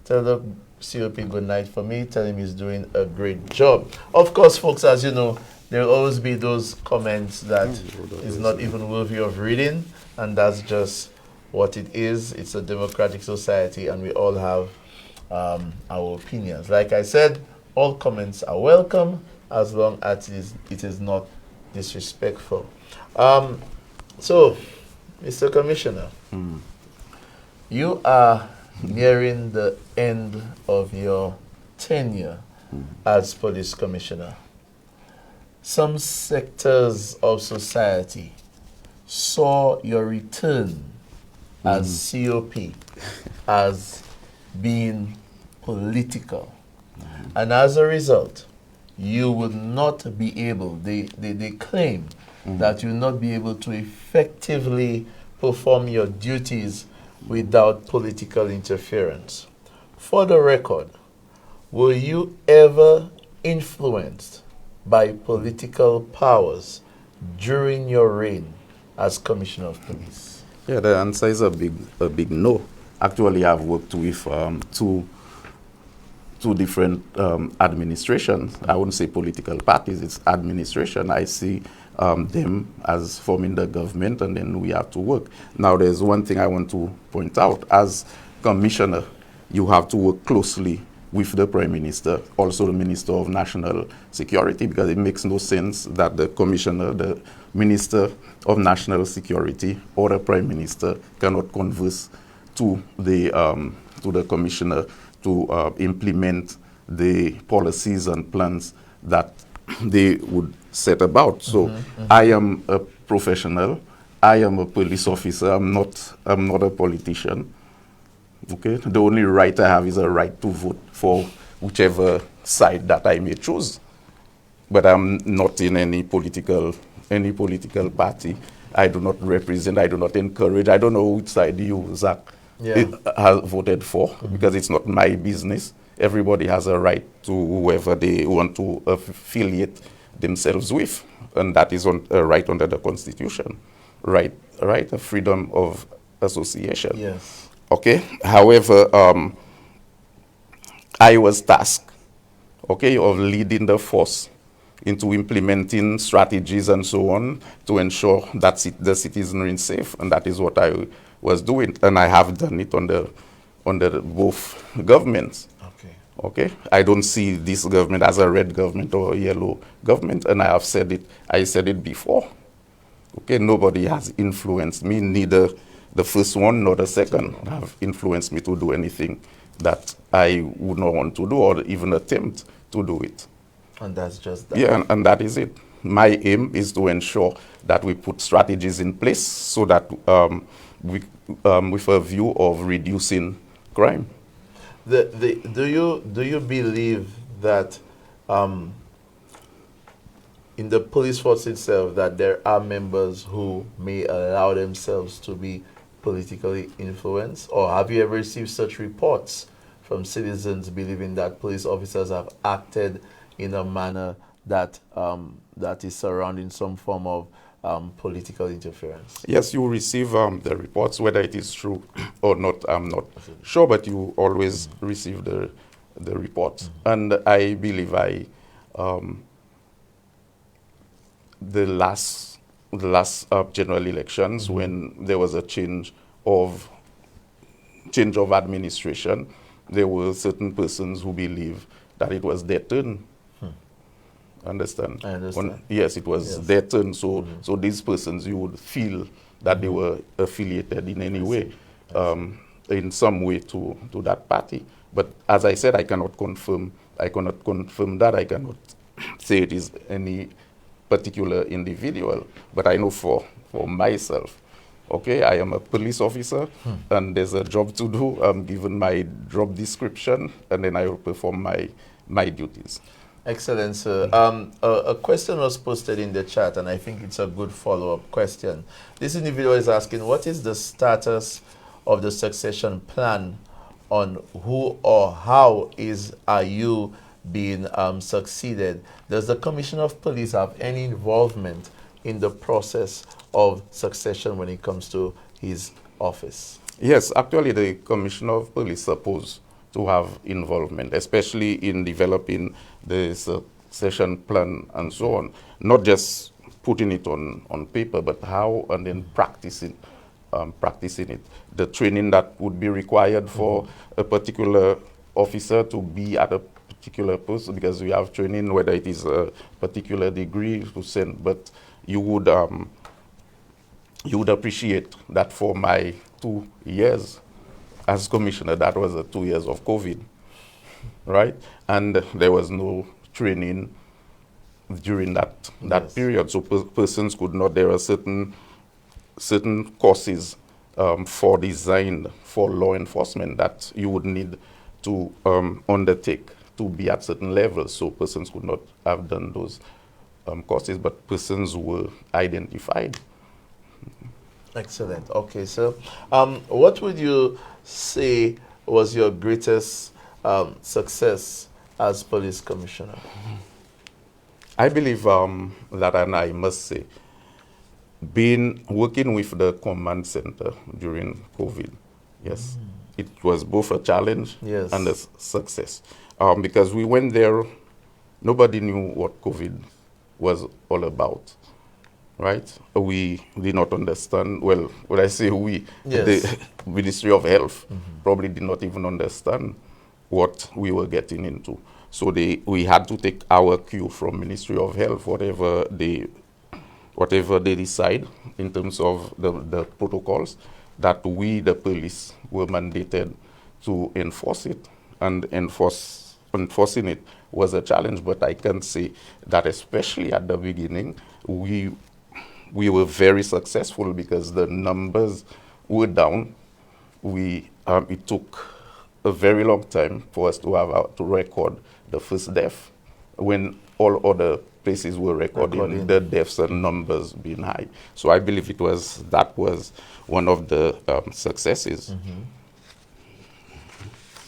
tell the COP good night for me. Tell him he's doing a great job. Of course, folks, as you know, there will always be those comments that is not even worthy of reading, and that's just what it is. It's a democratic society, and we all have our opinions. Like I said, all comments are welcome as long as it is not disrespectful. So, Mr. Commissioner, you are nearing the end of your tenure as police commissioner. Some sectors of society saw your return as COP as being political. And as a result, you would not be able, they claim that you will not be able to effectively perform your duties without political interference. For the record, were you ever influenced by political powers during your reign as Commissioner of Police? Yeah, the answer is a big no. Actually, I've worked with two different administrations. I wouldn't say political parties, it's administration. I see them as forming the government, and then we have to work. Now, there's one thing I want to point out. As Commissioner, you have to work closely with the Prime Minister, also the Minister of National Security, because it makes no sense that the Commissioner, the Minister of National Security, or the Prime Minister cannot converse to the Commissioner to implement the policies and plans that they would set about. So I am a professional. I am a police officer. I'm not a politician. Okay, the only right I have is a right to vote for whichever side that I may choose. But I'm not in any political party. I do not represent. I do not encourage. I don't know which side you, Zach, has voted for, because it's not my business. Everybody has a right to whoever they want to affiliate themselves with, and that is a right under the Constitution. Right, a freedom of association. Yes. Okay. However, I was tasked, okay, of leading the force into implementing strategies and so on to ensure that the citizenry is safe, and that is what I was doing, and I have done it under both governments. Okay. I don't see this government as a red government or a yellow government, and I have said it. I said it before. Okay. Nobody has influenced me, neither the first one nor the second have influenced me to do anything that I would not want to do or even attempt to do it. And that's just that. Yeah, and that is it. My aim is to ensure that we put strategies in place so that with a view of reducing crime. Do you believe that in the police force itself that there are members who may allow themselves to be politically influenced? Or have you ever received such reports from citizens believing that police officers have acted in a manner that that is surrounding some form of political interference? Yes, you receive the reports. Whether it is true or not, I'm not sure, but you always receive the reports. And I believe the last general elections, when there was a change of administration, there were certain persons who believed that it was their turn. Understand? I understand. Yes, it was their turn. So these persons, you would feel that they were affiliated in any way, in some way to that party. But as I said, I cannot confirm that. I cannot say it is any particular individual. But I know for myself, okay, I am a police officer, and there's a job to do. I'm given my job description, and then I will perform my duties. Excellent, sir. A question was posted in the chat, and I think it's a good follow-up question. This individual is asking, what is the status of the succession plan on who or how are you being succeeded? Does the Commissioner of Police have any involvement in the process of succession when it comes to his office? Yes, actually the Commissioner of Police is supposed to have involvement, especially in developing the succession plan and so on. Not just putting it on paper, but how and then practicing practicing it. The training that would be required for a particular officer to be at a particular post, because we have training, whether it is a particular degree to send, but you would appreciate that for my 2 years as commissioner, that was 2 years of COVID, right? And there was no training during that period, so persons could not. There are certain courses for design for law enforcement that you would need to undertake to be at certain levels. So persons could not have done those courses, but persons were identified. Excellent. Okay, so what would you say was your greatest success as police commissioner? I believe that, and I must say, working with the command center during COVID, yes, it was both a challenge and a success. Because we went there, nobody knew what COVID was all about, right? We did not understand, well, when I say we, the Ministry of Health probably did not even understand what we were getting into. So we had to take our cue from Ministry of Health, whatever they decide in terms of the protocols, that we, the police, were mandated to enforce it, and enforcing it was a challenge. But I can say that especially at the beginning, we were very successful because the numbers were down. It took a very long time for us to record the first death when all other places were recording the deaths and numbers being high. So I believe that was one of the successes.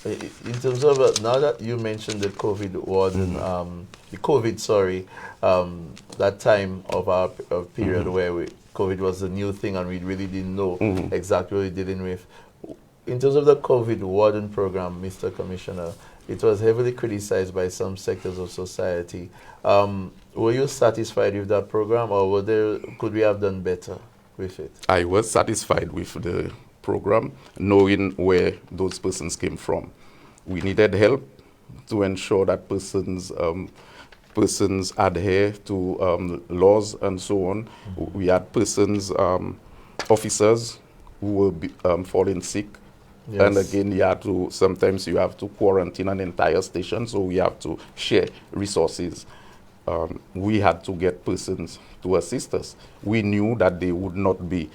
In terms of now that you mentioned the COVID warden, that time of our period where COVID was a new thing and we really didn't know exactly what we were dealing with. In terms of the COVID warden program, Mr. Commissioner, it was heavily criticized by some sectors of society. Were you satisfied with that program, or could we have done better with it? I was satisfied with the program, knowing where those persons came from. We needed help to ensure that persons adhere to laws and so on. We had officers who were falling sick. Yes. And again, sometimes you have to quarantine an entire station, so we have to share resources. We had to get persons to assist us. We knew that they would not be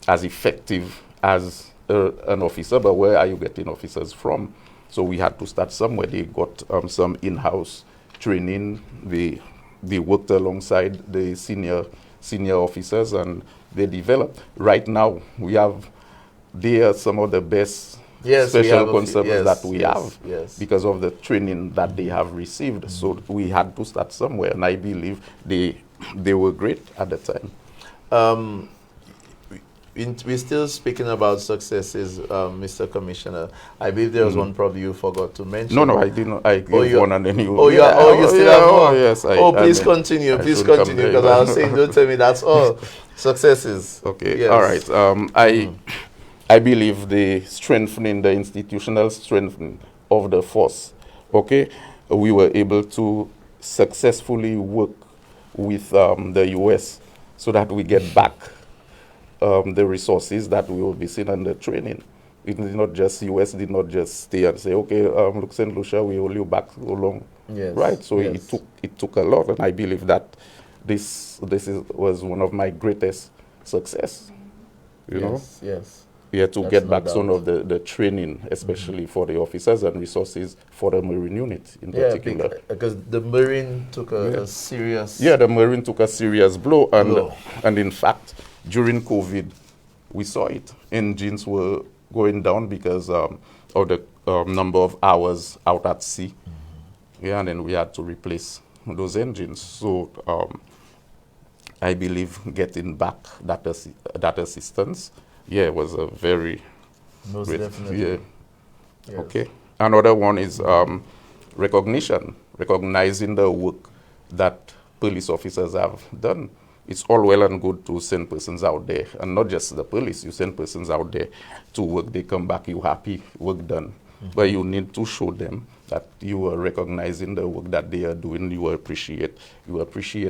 as effective as an officer, but where are you getting officers from? So we had to start somewhere. They got some in-house training. They worked alongside the senior officers, and they developed. Right now, they are some of the best special constables that we have because of the training that they have received. So we had to start somewhere, and I believe they were great at the time. We're still speaking about successes, Mr. Commissioner. I believe there was one probably you forgot to mention. No, I didn't. I gave one and then you... you still have more? Yes. Please continue, because I was saying, don't tell me that's all. Successes. Okay, all right. I believe the institutional strengthening of the force, we were able to successfully work with the U.S. so that we get back the resources that we will be seeing under training. It did not just, U.S. did not just stay and say, okay, look, St. Lucia, we will you back so long. Yes. Right? So it took a lot, and I believe that this was one of my greatest success. You know? Yes. We had to get back some of the training, especially for the officers, and resources for the Marine unit in particular. Because the Marine took a serious... Yeah, the Marine took a serious blow. And in fact, during COVID, we saw it. Engines were going down because of the number of hours out at sea. And then we had to replace those engines. So I believe getting back that assistance, was a very most great, definitely. Yes. Okay. Another one is recognizing the work that police officers have done. it's all well and good to send persons out there, and not just the police. You send persons out there to work, they come back, you happy, work done. But you need to show them that you are recognizing the work that they are doing, you appreciate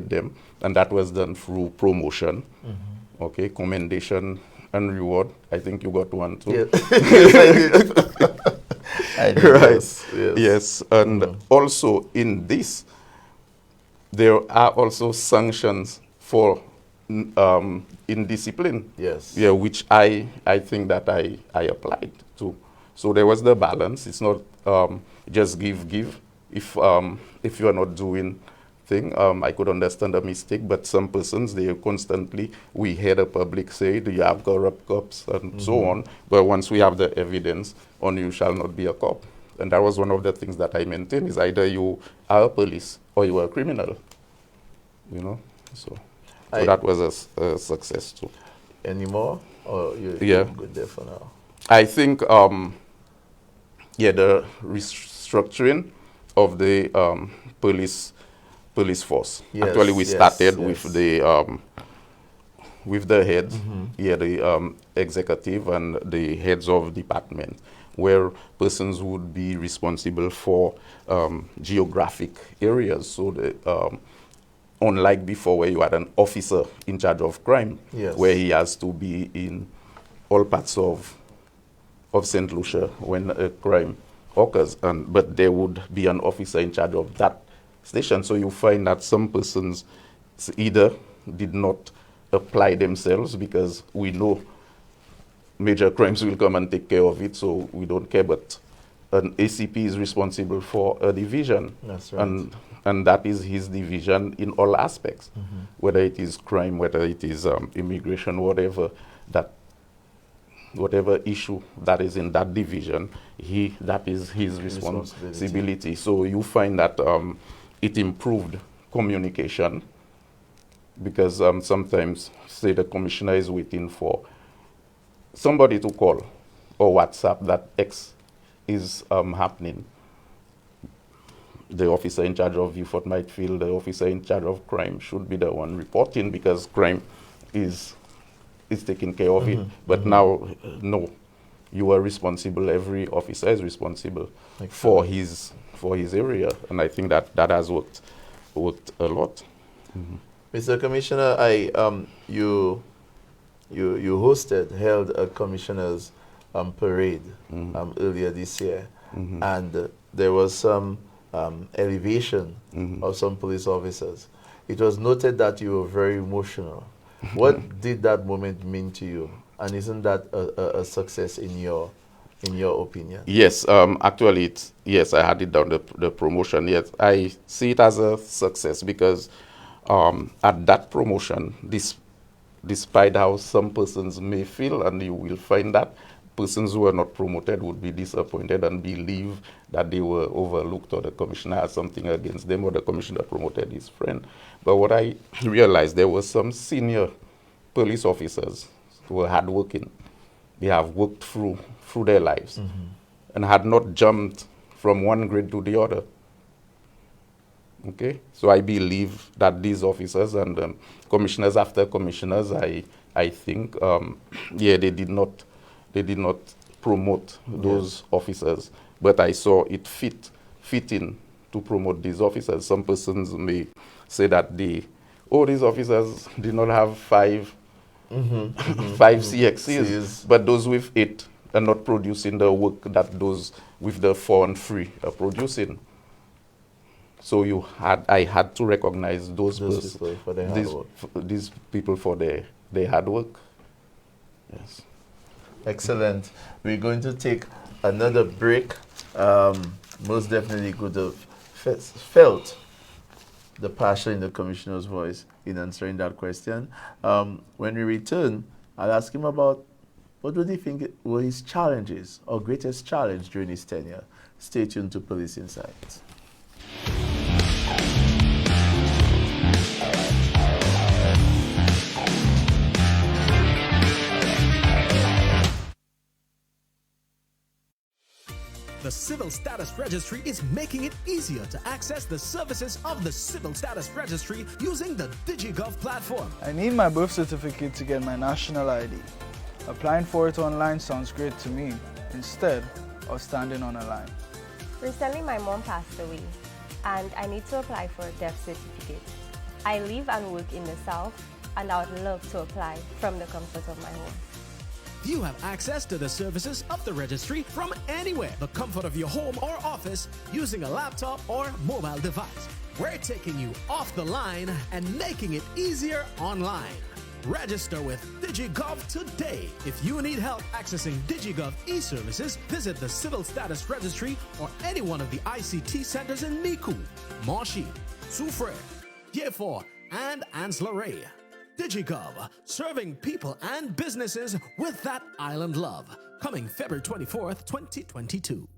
them, and that was done through promotion, okay, commendation and reward. I think you got one too. Yes, yes I did. I did. Right. Yes. And also in this, there are also sanctions for indiscipline. Yes. Yeah, which I think that I applied to. So there was the balance. It's not just give. If you are not doing thing, I could understand a mistake, but some persons, they constantly, we hear the public say, do you have corrupt cops and so on, but once we have the evidence, on you shall not be a cop. And that was one of the things that I maintain, is either you are a police or you are a criminal, you know. So that was a success too. Any more? Or you're good there for now? I think, the restructuring of the police force. Yes, actually, we started with the heads, the executive and the heads of department, where persons would be responsible for geographic areas. So unlike before, where you had an officer in charge of crime, where he has to be in all parts of St. Lucia when a crime occurs, but there would be an officer in charge of that station. So you find that some persons either did not apply themselves, because we know major crimes will come and take care of it, so we don't care, but an ACP is responsible for a division. That's right. And that is his division in all aspects, whether it is crime, whether it is immigration, whatever issue that is in that division, that is his responsibility. So you find that it improved communication, because sometimes, say, the commissioner is waiting for somebody to call or WhatsApp that X is happening. The officer in charge of youth might feel the officer in charge of crime should be the one reporting, because crime is taking care of it. But now, no, you are responsible. Every officer is responsible for his area, and I think that has worked a lot. Mr. Commissioner, you held a commissioner's parade earlier this year, and there was some elevation of some police officers. It was noted that you were very emotional. What did that moment mean to you? And isn't that a success in your opinion? Yes, actually, yes, I had it down, the promotion. Yes, I see it as a success, because at that promotion, despite how some persons may feel, and you will find that persons who are not promoted would be disappointed and believe that they were overlooked, or the commissioner has something against them, or the commissioner promoted his friend. But what I realized, there were some senior police officers who were hardworking. They have worked through their lives and had not jumped from one grade to the other. Okay, so I believe that these officers and commissioners after commissioners, I think, they did not promote those officers, but I saw it fitting to promote these officers. Some persons may say that these officers did not have five CXCs, but those with 8 are not producing the work that those with the 4 and 3 are producing. So I had to recognize these people for their hard work. Yes. Excellent. We're going to take another break. Most definitely could have felt the passion in the commissioner's voice in answering that question. When we return, I'll ask him about what do you think were his challenges or greatest challenge during his tenure. Stay tuned to Police Insights. The civil Civil Status Registry is making it easier to access the services of the Civil Status Registry using the DigiGov platform. I need my birth certificate to get my national ID. Applying for it online sounds great to me, instead of standing on a line. Recently, my mom passed away, and I need to apply for a death certificate. I live and work in the South, and I would love to apply from the comfort of my home. You have access to the services of the registry from anywhere, the comfort of your home or office, using a laptop or mobile device. We're taking you off the line and making it easier online. Register with DigiGov today. If you need help accessing DigiGov e-services, visit the Civil Status Registry or any one of the ICT centers in Micoud, Monchy, Soufrière, Yefor, and Anse-Lorraine. DigiGov, serving people and businesses with that island love. Coming February 24th, 2022.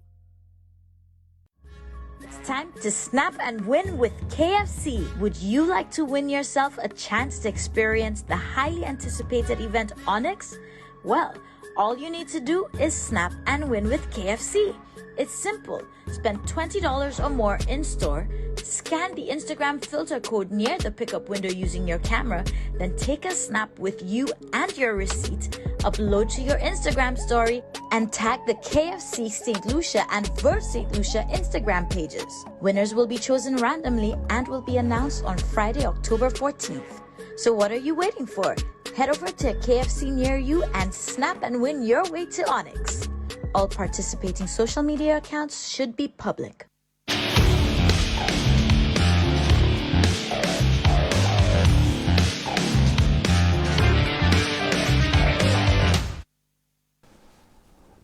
It's time to snap and win with KFC. Would you like to win yourself a chance to experience the highly anticipated event Onyx? Well, all you need to do is snap and win with KFC. It's simple. Spend $20 or more in store, scan the Instagram filter code near the pickup window using your camera, then take a snap with you and your receipt, upload to your Instagram story, and tag the KFC St. Lucia and Vert St. Lucia Instagram pages. Winners will be chosen randomly and will be announced on Friday, October 14th. So what are you waiting for? Head over to a KFC near you and snap and win your way to Onyx. All participating social media accounts should be public.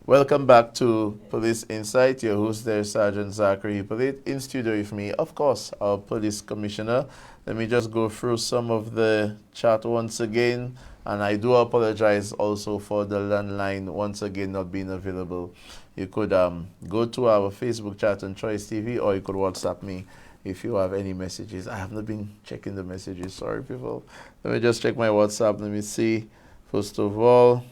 Welcome back to Police Insight. Your host there, Sergeant Zachary Hippolyte. In studio with me, of course, our Police Commissioner. Let me just go through some of the chat once again. And I do apologize also for the landline once again not being available. You could go to our Facebook chat on Choice TV, or you could WhatsApp me if you have any messages. I have not been checking the messages. Sorry, people. Let me just check my WhatsApp. Let me see. First of all.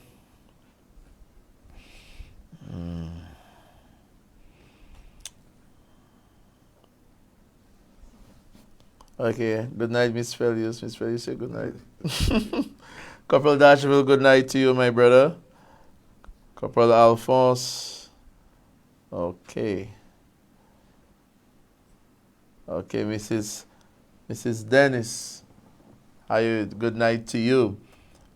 Okay. Good night, Miss Felius. Miss Felius, say good night. Corporal Dashville, good night to you, my brother. Corporal Alphonse. Okay. Okay, Mrs. Dennis. How you? Good night to you.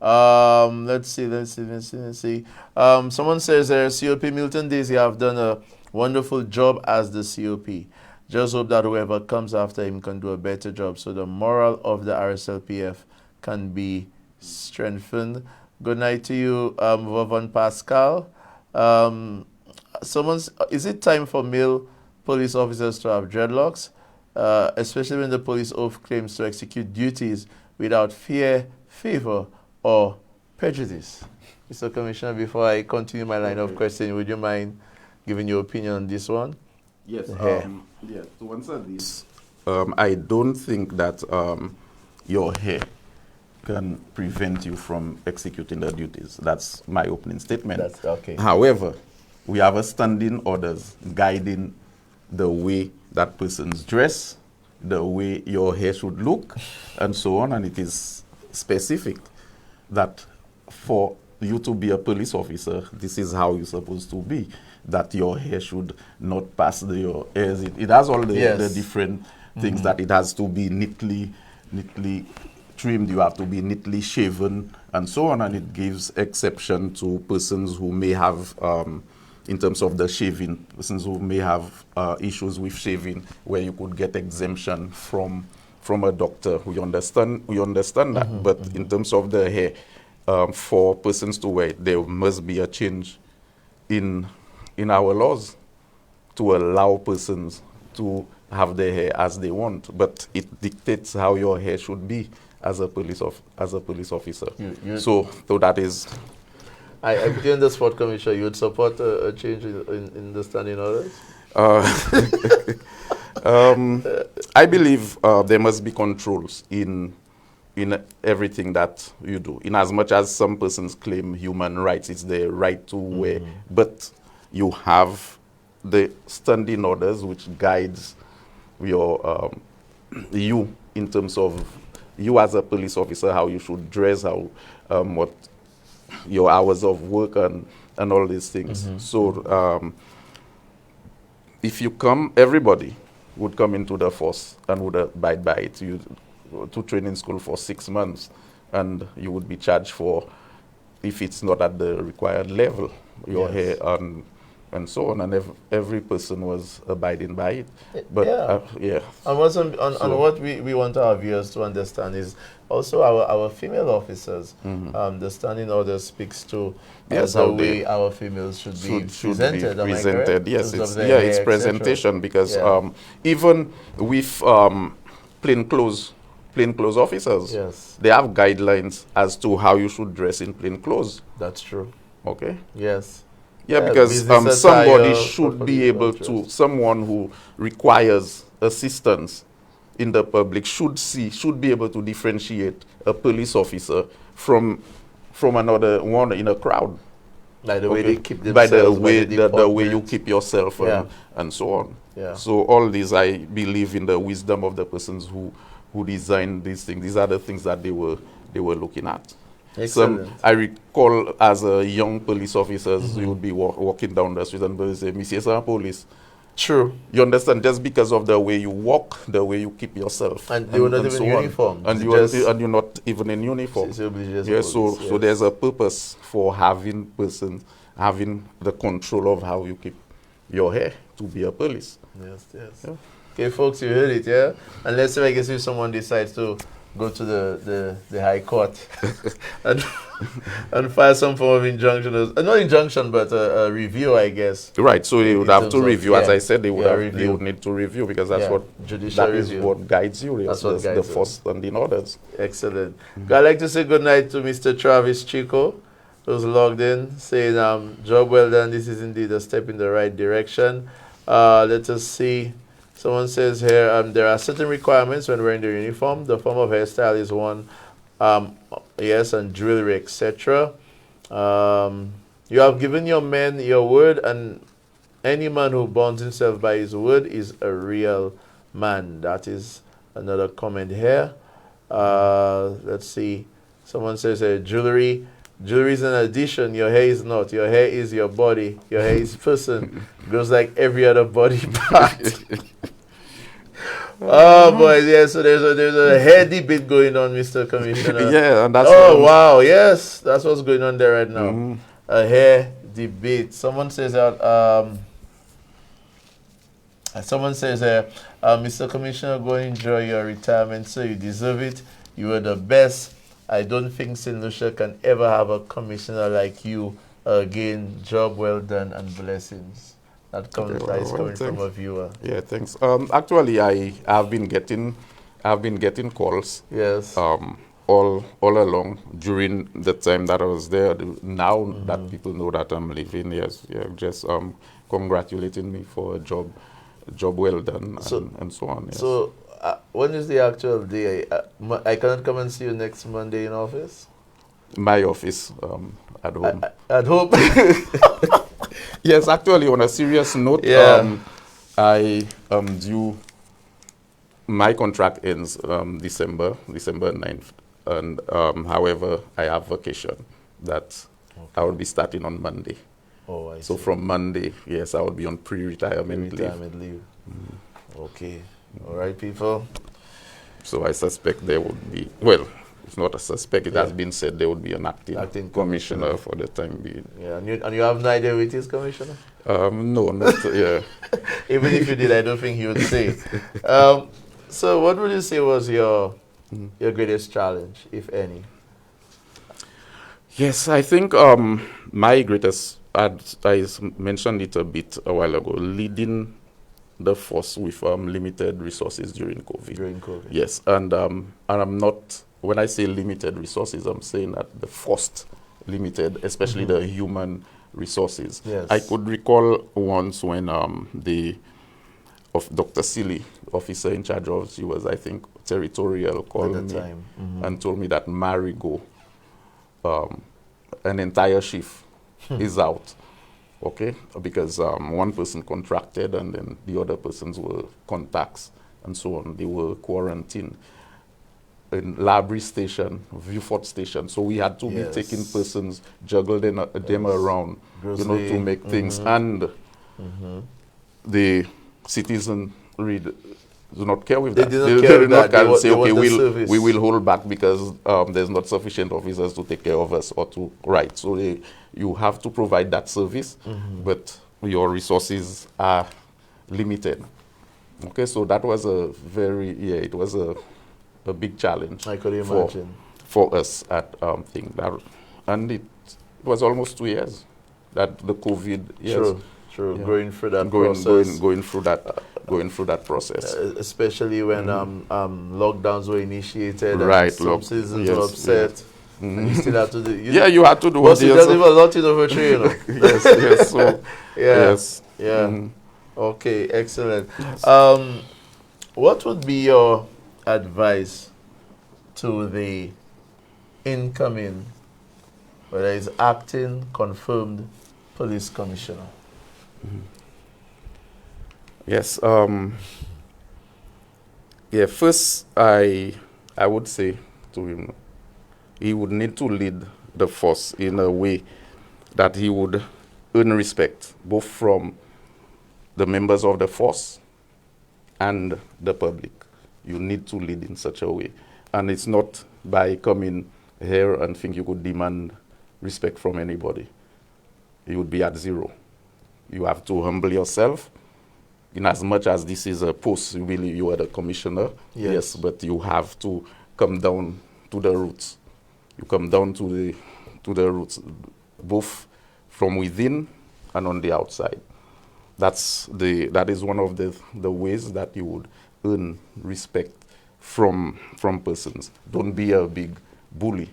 Let's see. Someone says there, COP Milton Desir have done a wonderful job as the COP. Just hope that whoever comes after him can do a better job so the morale of the RSLPF can be strengthened. Good night to you, Vavan Pascal. Is it time for male police officers to have dreadlocks, especially when the police oath claims to execute duties without fear, favor, or prejudice? Mr. Commissioner, before I continue my line of questioning, would you mind giving your opinion on this one? Yes. To answer this, I don't think that your hair can prevent you from executing the duties. That's my opening statement. That's okay. However, we have a standing orders guiding the way that person's dress, the way your hair should look, and so on, and it is specific that for you to be a police officer, this is how you're supposed to be, that your hair should not pass your ears. It has all the different things that it has to be neatly trimmed, you have to be neatly shaven, and so on, and it gives exception to persons who may have, in terms of the shaving, persons who may have issues with shaving, where you could get exemption from a doctor. We understand that, but in terms of the hair, for persons to wear it, there must be a change in our laws to allow persons to have their hair as they want, but it dictates how your hair should be as a police officer. So that is. I put you in the spot, Commissioner. You would support a change in the standing orders? I believe there must be controls in everything that you do. In as much as some persons claim human rights, it's their right to wear, but you have the standing orders which guides your you in terms of you as a police officer, how you should dress, how what your hours of work and all these things. So if you come, everybody would come into the force and would abide by it. You to training school for 6 months, and you would be charged for if it's not at the required level, your hair and so on, and every person was abiding by it. But And what we want our viewers to understand is also our female officers. The standing order speaks to the way our females should be presented. Be presented. Yes, it's presentation, because even with plainclothes officers, they have guidelines as to how you should dress in plain clothes. That's true. Okay. Yes. Yeah, because somebody should be able to, someone who requires assistance in the public should be able to differentiate a police officer from another one in a crowd. By the way they keep themselves, by the way you keep yourself, and so on. Yeah. So all these, I believe in the wisdom of the persons who designed these things. These are the things that they were looking at. Excellent. I recall as a young police officers, you would be walking down the street and they say, "Monsieur Police." True. You understand? Just because of the way you walk, the way you keep yourself, and they were not even in uniform, and you're not even in uniform. So there's a purpose for having the control of how you keep your hair to be a police. Yes. Yeah. Okay, folks, you heard it, yeah? And let's say, I guess, if someone decides to go to the High Court and file some form of injunction, not injunction, but a review, I guess. Right, so they would have to review. As I said, they would need to review, because that's what judicial review. Is what guides you. That's what guides the first standing orders. Excellent. I'd like to say good night to Mr. Travis Chico, who's logged in, saying, job well done. This is indeed a step in the right direction. Let us see. Someone says here, there are certain requirements when wearing the uniform. The form of hairstyle is one, yes, and jewelry, etc. You have given your men your word, and any man who bonds himself by his word is a real man. That is another comment here. Let's see. Someone says jewelry. Jewelry is an addition. Your hair is not. Your hair is your body. Your hair is person. Goes like every other body part. Oh boy, yeah. So there's a hair debate going on, Mr. Commissioner. Yeah, and that's wow, yes, that's what's going on there right now. A hair debate. Someone says that. Someone says, Mr. Commissioner, go enjoy your retirement, so you deserve it. You are the best. I don't think St. Lucia can ever have a commissioner like you again. Job well done and blessings. That comment is coming from a viewer. Yeah, thanks. Actually, I've been getting calls. Yes. All along during the time that I was there. Now that people know that I'm leaving, just congratulating me for a job well done, and so on. Yes. So, when is the actual day? I cannot come and see you next Monday in office? My office, at home. At home? Yes, actually, on a serious note, I due. My contract ends December 9th, and however, I have vacation that I will be starting on Monday. Oh, I see. So from Monday, yes, I will be on pre-retirement leave. Okay. All right, people. So I suspect there would be, well, it's not a suspect, it has been said there would be an acting commissioner for the time being. Yeah, and you have no idea who it is, Commissioner? No, not, yeah. Even if you did, I don't think he would say. So what would you say was your greatest challenge, if any? Yes, I think my greatest, I mentioned it a bit a while ago, leading the force with limited resources during COVID. Yes, and I'm not, when I say limited resources, I'm saying that the first limited, especially the human resources. Yes. I could recall once when Dr. Silly, officer in charge of, she was, I think, territorial, called me and told me that Marigo, an entire shift is out. okay? Because one person contracted and then the other persons were contacts and so on. They were quarantined. In Labrie Station, Viewfort Station. So we had to be taking persons, juggle them around, you know, to make things. And the citizen do not care with that. They do not care and say, okay, we will hold back because there's not sufficient officers to take care of us or to write. So you have to provide that service, but your resources are limited. Okay, so that was it was a big challenge. I could imagine. For us at thing that, and it was almost 2 years that the COVID. True. Yeah. Going through that process. Going through that process. Especially when lockdowns were initiated. Right. And some citizens were upset. And you still had to do. You had to do. But you just even a lot in over three, you know. Yes. So yes. Yeah. Okay. Excellent. What would be your advice to the incoming, whether it's acting, confirmed police commissioner? Yes. First, I would say to him, he would need to lead the force in a way that he would earn respect, both from the members of the force and the public. You need to lead in such a way. And it's not by coming here and think you could demand respect from anybody. You would be at zero. You have to humble yourself. In as much as this is a post, really you are the commissioner. Yes, but you have to come down to the roots. You come down to the roots, both from within and on the outside. That is one of the ways that you would earn respect from persons. Don't be a big bully.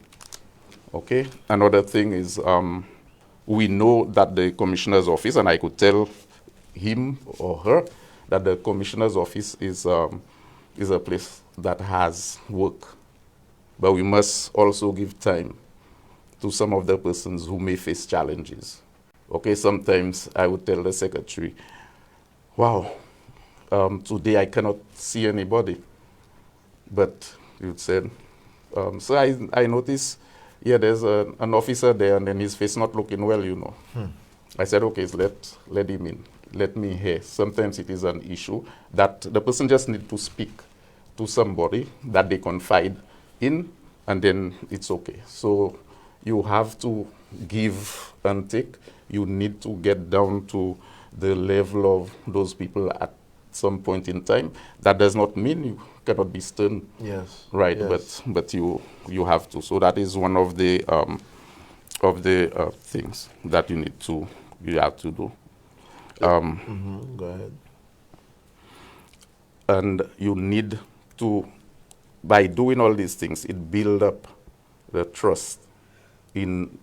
Okay? Another thing is we know that the commissioner's office, and I could tell him or her that the commissioner's office is a place that has work. But we must also give time to some of the persons who may face challenges. Okay, sometimes I would tell the secretary, wow, today I cannot see anybody. But you said, so I noticed, there's an officer there and then his face not looking well, you know. I said, okay, let him in. Let me hear. Sometimes it is an issue that the person just needs to speak to somebody that they confide in, and then it's okay. So you have to give and take. You need to get down to the level of those people at some point in time. That does not mean you cannot be stern. Yes. Right. Yes. But you have to. So that is one of the things that you have to do. Go ahead. And you need to, by doing all these things, it builds up the trust in,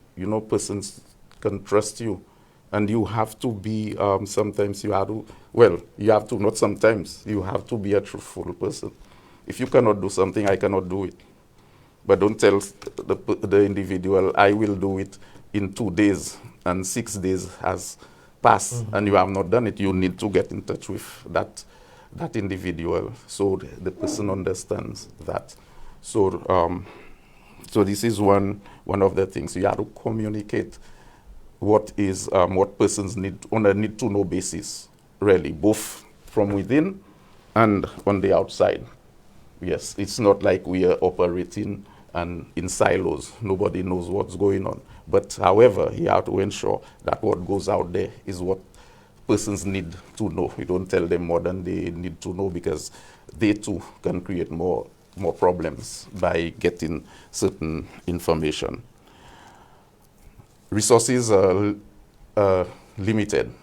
persons can trust you. And you have to be, sometimes you have to, not sometimes, you have to be a truthful person. If you cannot do something, I cannot do it. But don't tell the individual, I will do it in 2 days, and 6 days has passed, and you have not done it. You need to get in touch with that individual so the person understands that. So this is one of the things. You have to communicate what persons need on a need-to-know basis, really, both from within and on the outside. Yes, it's not like we are operating and in silos. Nobody knows what's going on. But however, you have to ensure that what goes out there is what persons need to know. You don't tell them more than they need to know, because they too can create more problems by getting certain information. Resources are limited,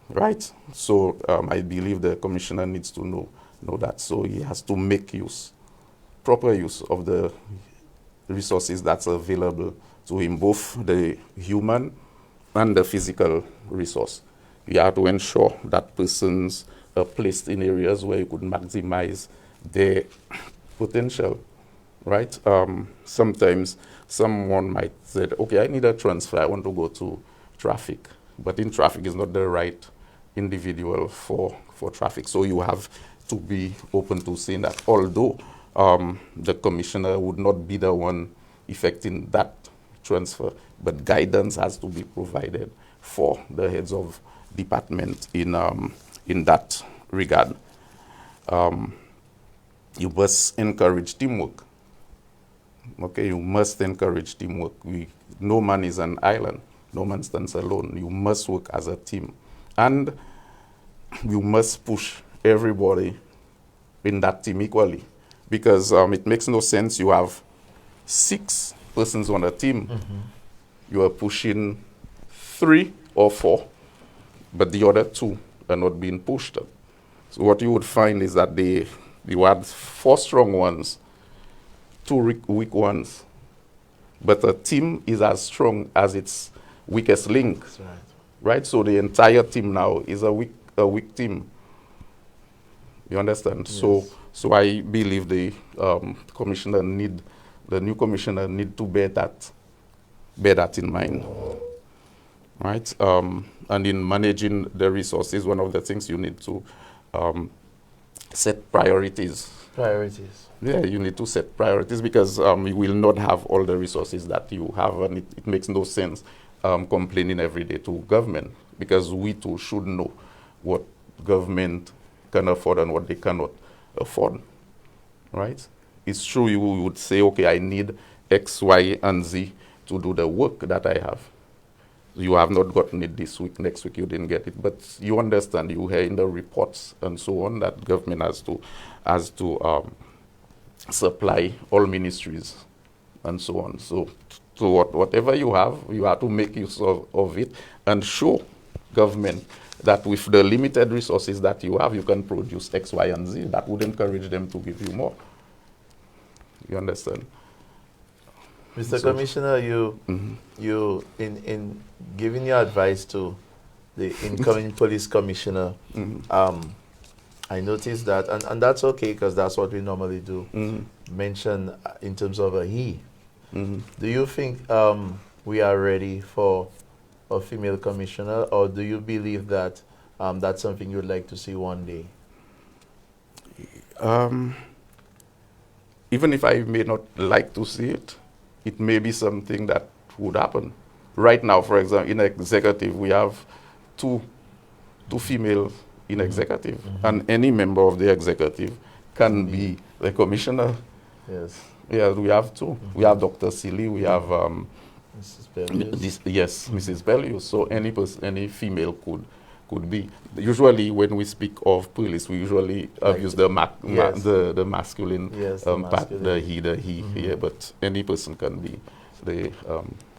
right? So I believe the commissioner needs to know that. So he has to make proper use of the resources that's available to him, both the human and the physical resource. You have to ensure that persons are placed in areas where you could maximize their potential, right? Sometimes someone might say, okay, I need a transfer, I want to go to traffic. but in traffic is not the right individual for traffic. So you have to be open to saying that although the commissioner would not be the one effecting that transfer, but guidance has to be provided for the heads of department in that regard. You must encourage teamwork. Okay, you must encourage teamwork. No man is an island. No man stands alone. You must work as a team. And you must push everybody in that team equally. Because it makes no sense you have 6 persons on a team. You are pushing 3 or 4, but the other 2 are not being pushed. So what you would find is that you had 4 strong ones, 2 weak ones, but a team is as strong as its weakest link. That's right. Right? So the entire team now is a weak team. You understand? Yes. So I believe the new commissioner need to bear that in mind. Right? And in managing the resources, one of the things you need to set priorities. Priorities. Yeah, you need to set priorities because you will not have all the resources that you have, and it makes no sense complaining every day to government, because we too should know what government can afford and what they cannot afford, right? It's true you would say, okay, I need X, Y, and Z to do the work that I have. You have not gotten it this week, next week you didn't get it, but you understand, you hear in the reports and so on that government has to supply all ministries and so on. So whatever you have to make use of it and show government that with the limited resources that you have, you can produce X, Y, and Z. That would encourage them to give you more. You understand? Mr. Commissioner, you in giving your advice to the incoming police commissioner, I noticed that, and that's okay because that's what we normally do, mention in terms of a he. Do you think we are ready for a female commissioner, or do you believe that that's something you'd like to see one day? Even if I may not like to see it, it may be something that would happen. Right now, for example, in executive, we have two females in executive, and any member of the executive can be the commissioner. Yes. Yeah, we have 2. We have Dr. Seeley, we have Mrs. Bellius. Yes, Mrs. Bellius. So any female could be. Usually, when we speak of police, we usually use the masculine part, the he. Yeah, but any person can be the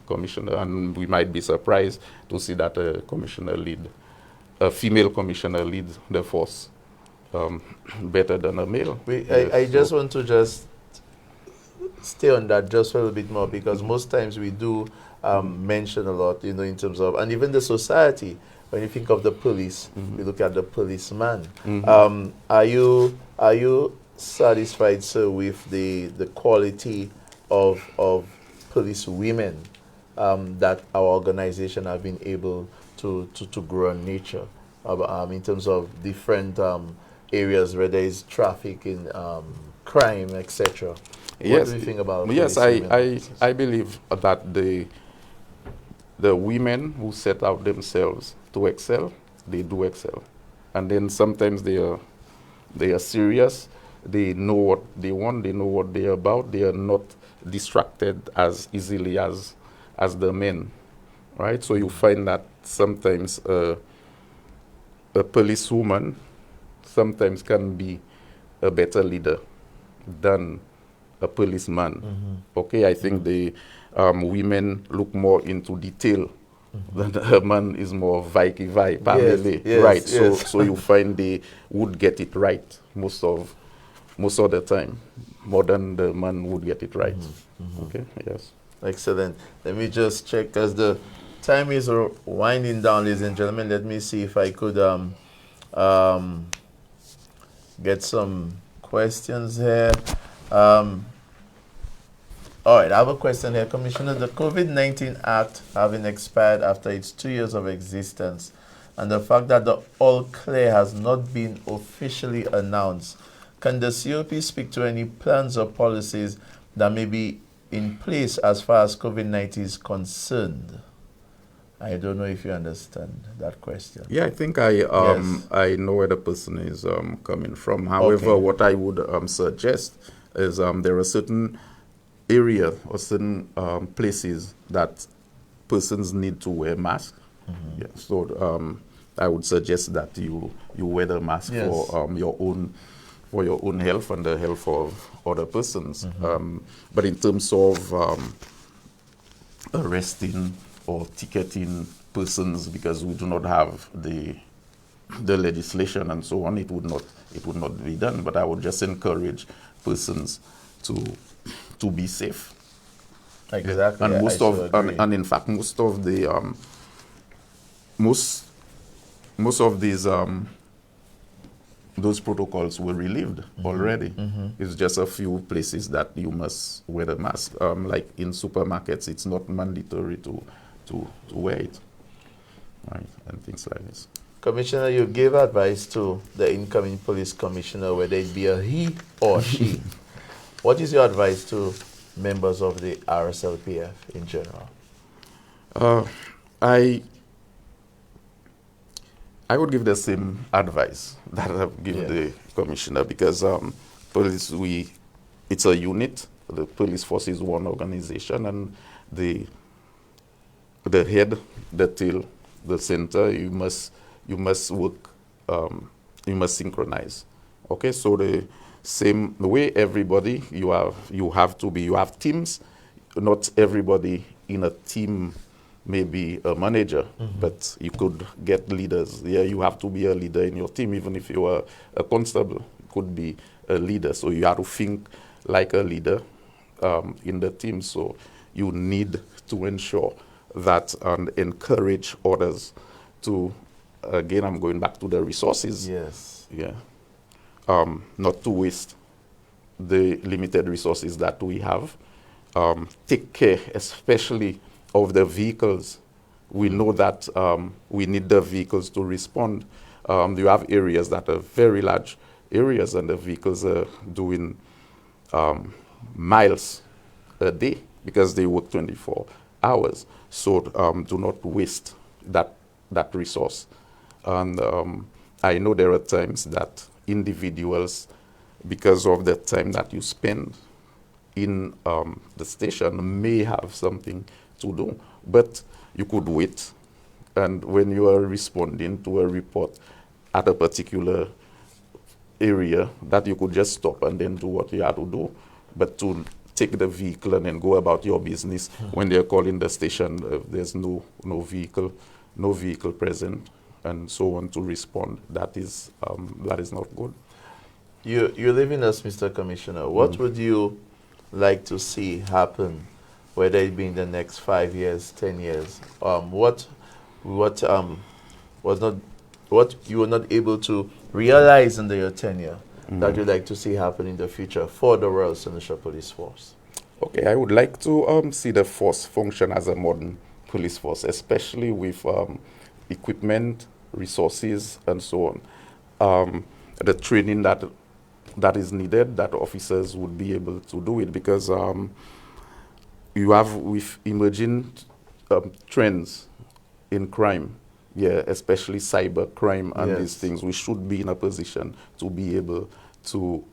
commissioner, and we might be surprised to see that a female commissioner leads the force better than a male. I just want to stay on that just for a little bit more, because most times we do mention a lot, in terms of, and even the society, when you think of the police, we look at the policeman. Are you satisfied, sir, with the quality of police women that our organization have been able to grow in nature, in terms of different areas, whether it's traffic, in crime, etc.? What do you think about Yes, police women? I believe that the women who set out themselves to excel, they do excel. And then sometimes they are serious, they know what they want, they know what they're about, they are not distracted as easily as the men, right? So you find that sometimes a policewoman sometimes can be a better leader than a policeman. Okay, I think the women look more into detail than a man is more vai, right? So you find they would get it right most of the time, more than the man would get it right. Okay, yes. Excellent. Let me just check, as the time is winding down, ladies and gentlemen. Let me see if I could get some questions here. All right, I have a question here, Commissioner. The COVID-19 Act having expired after its 2 years of existence, and the fact that the all clear has not been officially announced, can the COP speak to any plans or policies that may be in place as far as COVID-19 is concerned? I don't know if you understand that question. Yeah, I think I know where the person is coming from. However, what I would suggest is there are certain areas or certain places that persons need to wear masks. Yeah, so I would suggest that you wear the mask for your own health and the health of other persons. But in terms of arresting or ticketing persons because we do not have the legislation and so on, it would not be done. But I would just encourage persons to be safe. Exactly. And and in fact most of the most of these those protocols were relieved already. It's just a few places that you must wear the mask. Like in supermarkets, it's not mandatory to wear it, right? And things like this. Commissioner, you gave advice to the incoming police commissioner, whether it be a he or she. What is your advice to members of the RSLPF in general? I would give the same advice that I've given the commissioner, because police, it's a unit. The police force is one organization, and the head, the tail, the center, you must work, you must synchronize. Okay, so the way everybody, you have teams. Not everybody in a team may be a manager, but you could get leaders. Yeah, you have to be a leader in your team. Even if you are a constable, you could be a leader. So you have to think like a leader in the team. So you need to ensure that and encourage others to, again, I'm going back to the resources. Yes. Yeah. Not to waste the limited resources that we have. Take care, especially of the vehicles. We know that we need the vehicles to respond. You have areas that are very large areas, and the vehicles are doing miles a day because they work 24 hours. So do not waste that resource. And I know there are times that individuals, because of the time that you spend in the station, may have something to do, but you could wait. And when you are responding to a report at a particular area, that you could just stop and then do what you have to do. But to take the vehicle and then go about your business when they're calling the station, there's no vehicle present, and so on, to respond, that is not good. You live in us, Mr. Commissioner. What would you like to see happen, whether it be in the next 5 years, 10 years? What you were not able to realize under your tenure that you'd like to see happen in the future for the Royal St. Lucia Police Force? Okay, I would like to see the force function as a modern police force, especially with equipment, resources, and so on. The training that is needed, that officers would be able to do it, because you have with emerging trends in crime, especially cyber crime and these things, we should be in a position to be able to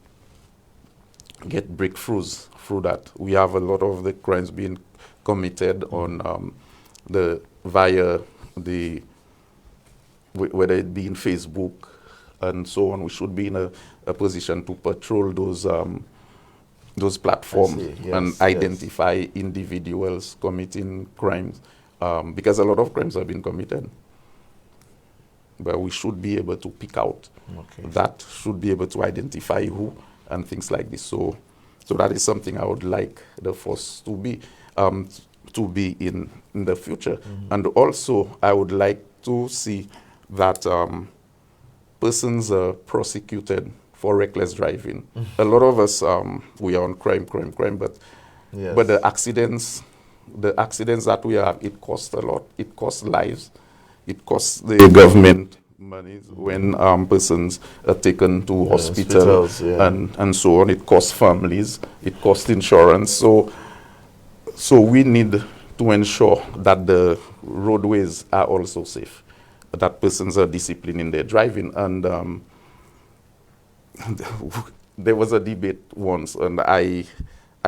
get breakthroughs through that. We have a lot of the crimes being committed on via whether it be in Facebook and so on. We should be in a position to patrol those platforms and identify individuals committing crimes, because a lot of crimes have been committed. But we should be able to pick out that, should be able to identify who and things like this. So that is something I would like the force to be in the future. And also I would like to see that persons are prosecuted for reckless driving. A lot of us, we are on crime, but Yes. But the accidents that we have, it costs a lot. It costs lives. It costs the government money when persons are taken to hospital hospitals, yeah. and so on. It costs families. It costs insurance. So we need to ensure that the roadways are also safe, that persons are disciplined in their driving. And there was a debate once, and I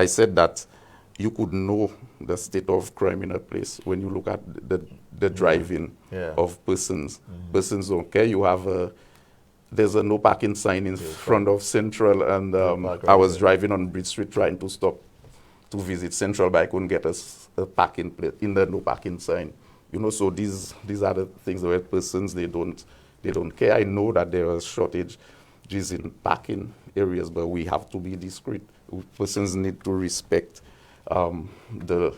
said that you could know the state of crime in a place when you look at the driving of persons. Persons don't care. There's a no parking sign in front of Central, and I was driving on Bridge Street trying to stop to visit Central, but I couldn't get a parking place in the no parking sign. So these are the things where persons, they don't care. I know that there are shortages in parking areas, but we have to be discreet. Persons need to respect the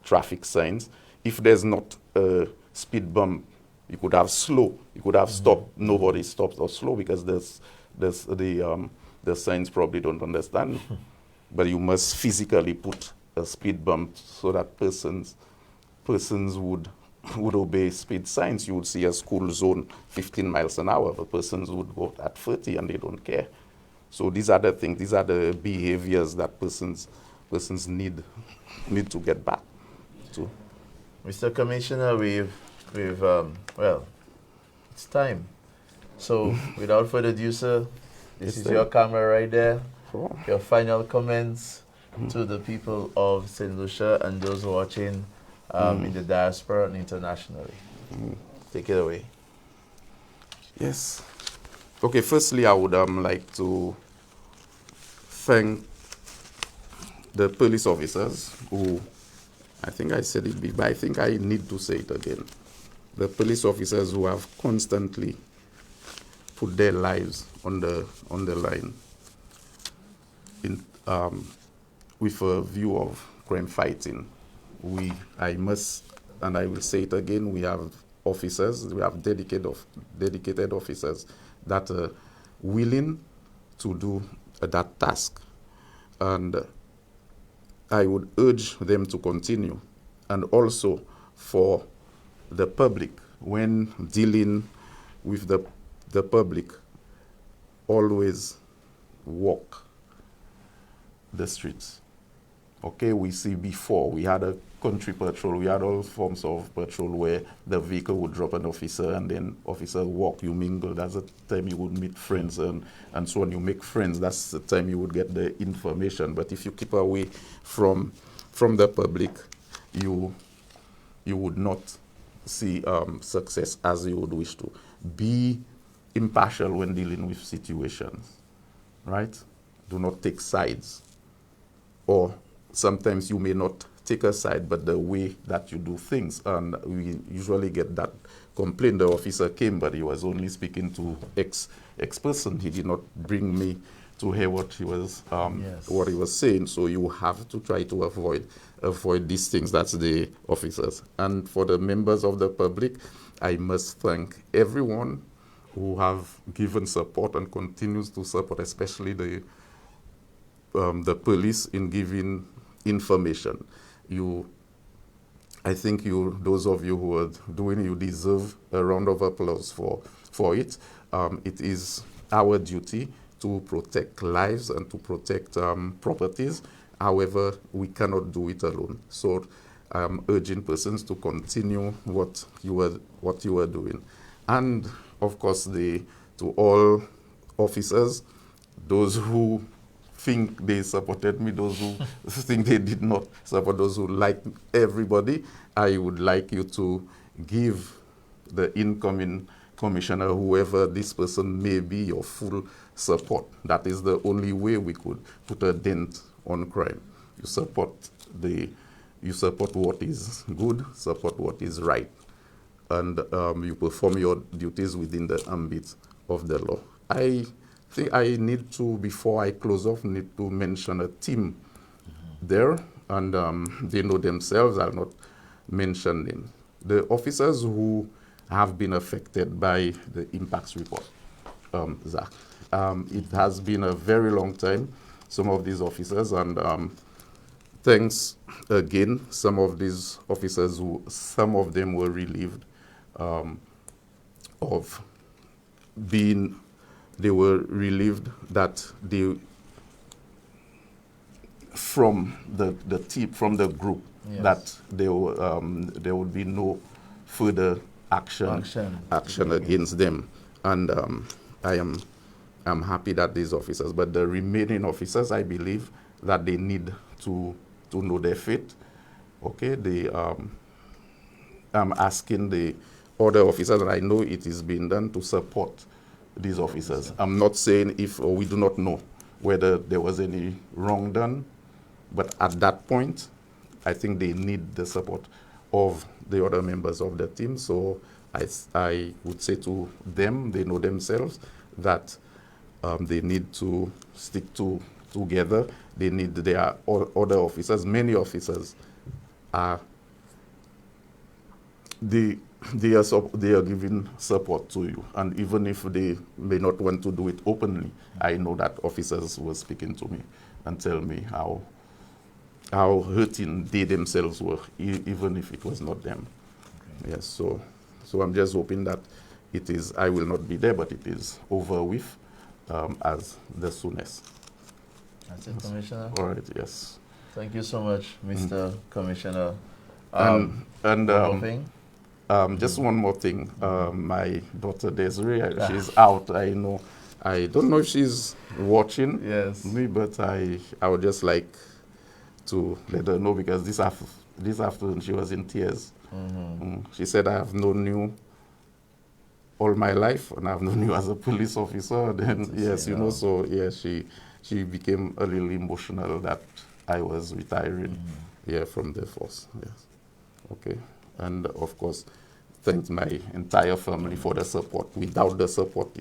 traffic signs. If there's not a speed bump, you could have slow, you could have stop. Nobody stops or slow because the signs probably don't understand. But you must physically put a speed bump so that persons would obey speed signs. You would see a school zone 15 miles an hour, but persons would go at 30 and they don't care. So these are the things, these are the behaviors that persons need to get back to. Mr. Commissioner, well, it's time. So without further ado, sir, this is your camera right there. Cool. Your final comments to the people of St. Lucia and those watching in the diaspora and internationally. Take it away. Yes. Okay, firstly, I would like to thank the police officers who, I think I said it before, but I think I need to say it again. The police officers who have constantly put their lives on the line with a view of crime fighting. I must, and I will say it again, we have officers, we have dedicated officers that are willing to do that task. And I would urge them to continue. And also for the public, when dealing with the public, always walk the streets. Okay, we see before, we had a country patrol, we had all forms of patrol where the vehicle would drop an officer and then officer walk, you mingle. That's the time you would meet friends and so on. You make friends, that's the time you would get the information. But if you keep away from the public, you would not see success as you would wish to. Be impartial when dealing with situations, right? Do not take sides. Or sometimes you may not take a side, but the way that you do things, and we usually get that complaint. The officer came, but he was only speaking to X person. He did not bring me to hear what he was saying. So you have to try to avoid these things. That's the officers. And for the members of the public, I must thank everyone who have given support and continues to support, especially the police in giving information. I think those of you who are doing it, you deserve a round of applause for it. It is our duty to protect lives and to protect properties. However, we cannot do it alone. So I'm urging persons to continue what you are doing. And of course, to all officers, those who think they supported me, those who think they did not support, those who like everybody, I would like you to give the incoming commissioner, whoever this person may be, your full support. That is the only way we could put a dent on crime. You support what is good, support what is right, and you perform your duties within the ambit of the law. I think I need to, before I close off, need to mention a team there, and they know themselves. I'll not mention them. The officers who have been affected by the impacts report, Zach. It has been a very long time, some of these officers, and thanks again. Some of these officers, some of them were relieved of being, they were relieved that they, from the team, from the group, Yes. that there would be no further action against them. And I'm happy that these officers, but the remaining officers, I believe that they need to know their fate. Okay, I'm asking the other officers, and I know it is being done, to support these officers. I'm not saying if, or we do not know whether there was any wrong done, but at that point, I think they need the support of the other members of the team. So I would say to them, they know themselves that they need to stick together. They need their other officers. Many officers are they are giving support to you, and even if they may not want to do it openly, I know that officers were speaking to me and tell me how hurting they themselves were, even if it was not them. Okay. Yes, so I'm just hoping that it is, I will not be there, but it is over with as the soonest. That's it, Commissioner. All right, yes. Thank you so much, Mr. Commissioner. Just one more thing. My daughter Desiree, she's out. I know. I don't know if she's watching me, but I would just like to let her know, because this afternoon she was in tears. She said, I have known you all my life, and I've known you as a police officer. Then yes, you know, so yes, she became a little emotional that I was retiring from the force. Yes. Okay. And of course, thanks my entire family for the support. Without the support,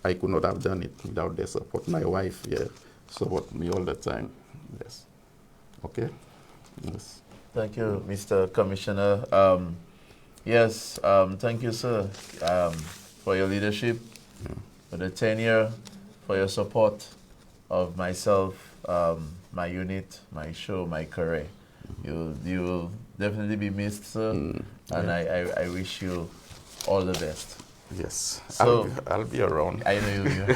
I could not have done it without their support. My wife, support me all the time. Yes. Okay. Yes. Thank you, Mr. Commissioner. Thank you, sir, for your leadership, for the tenure, for your support of myself, my unit, my show, my career. You will definitely be missed, sir, and I wish you all the best. Yes, so I'll be around. I know you will.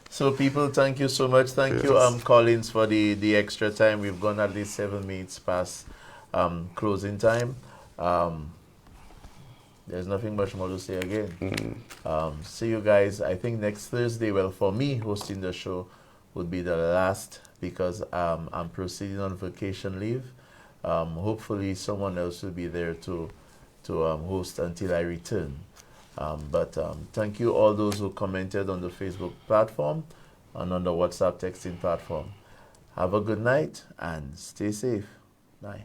So people, thank you so much. Thank you, Collins, for the extra time. We've gone at least 7 minutes past closing time. There's nothing much more to say again. See you guys, I think next Thursday. Well, for me, hosting the show would be the last, because I'm proceeding on vacation leave. Hopefully someone else will be there to host until I return. But thank you all those who commented on the Facebook platform and on the WhatsApp texting platform. Have a good night and stay safe. Bye.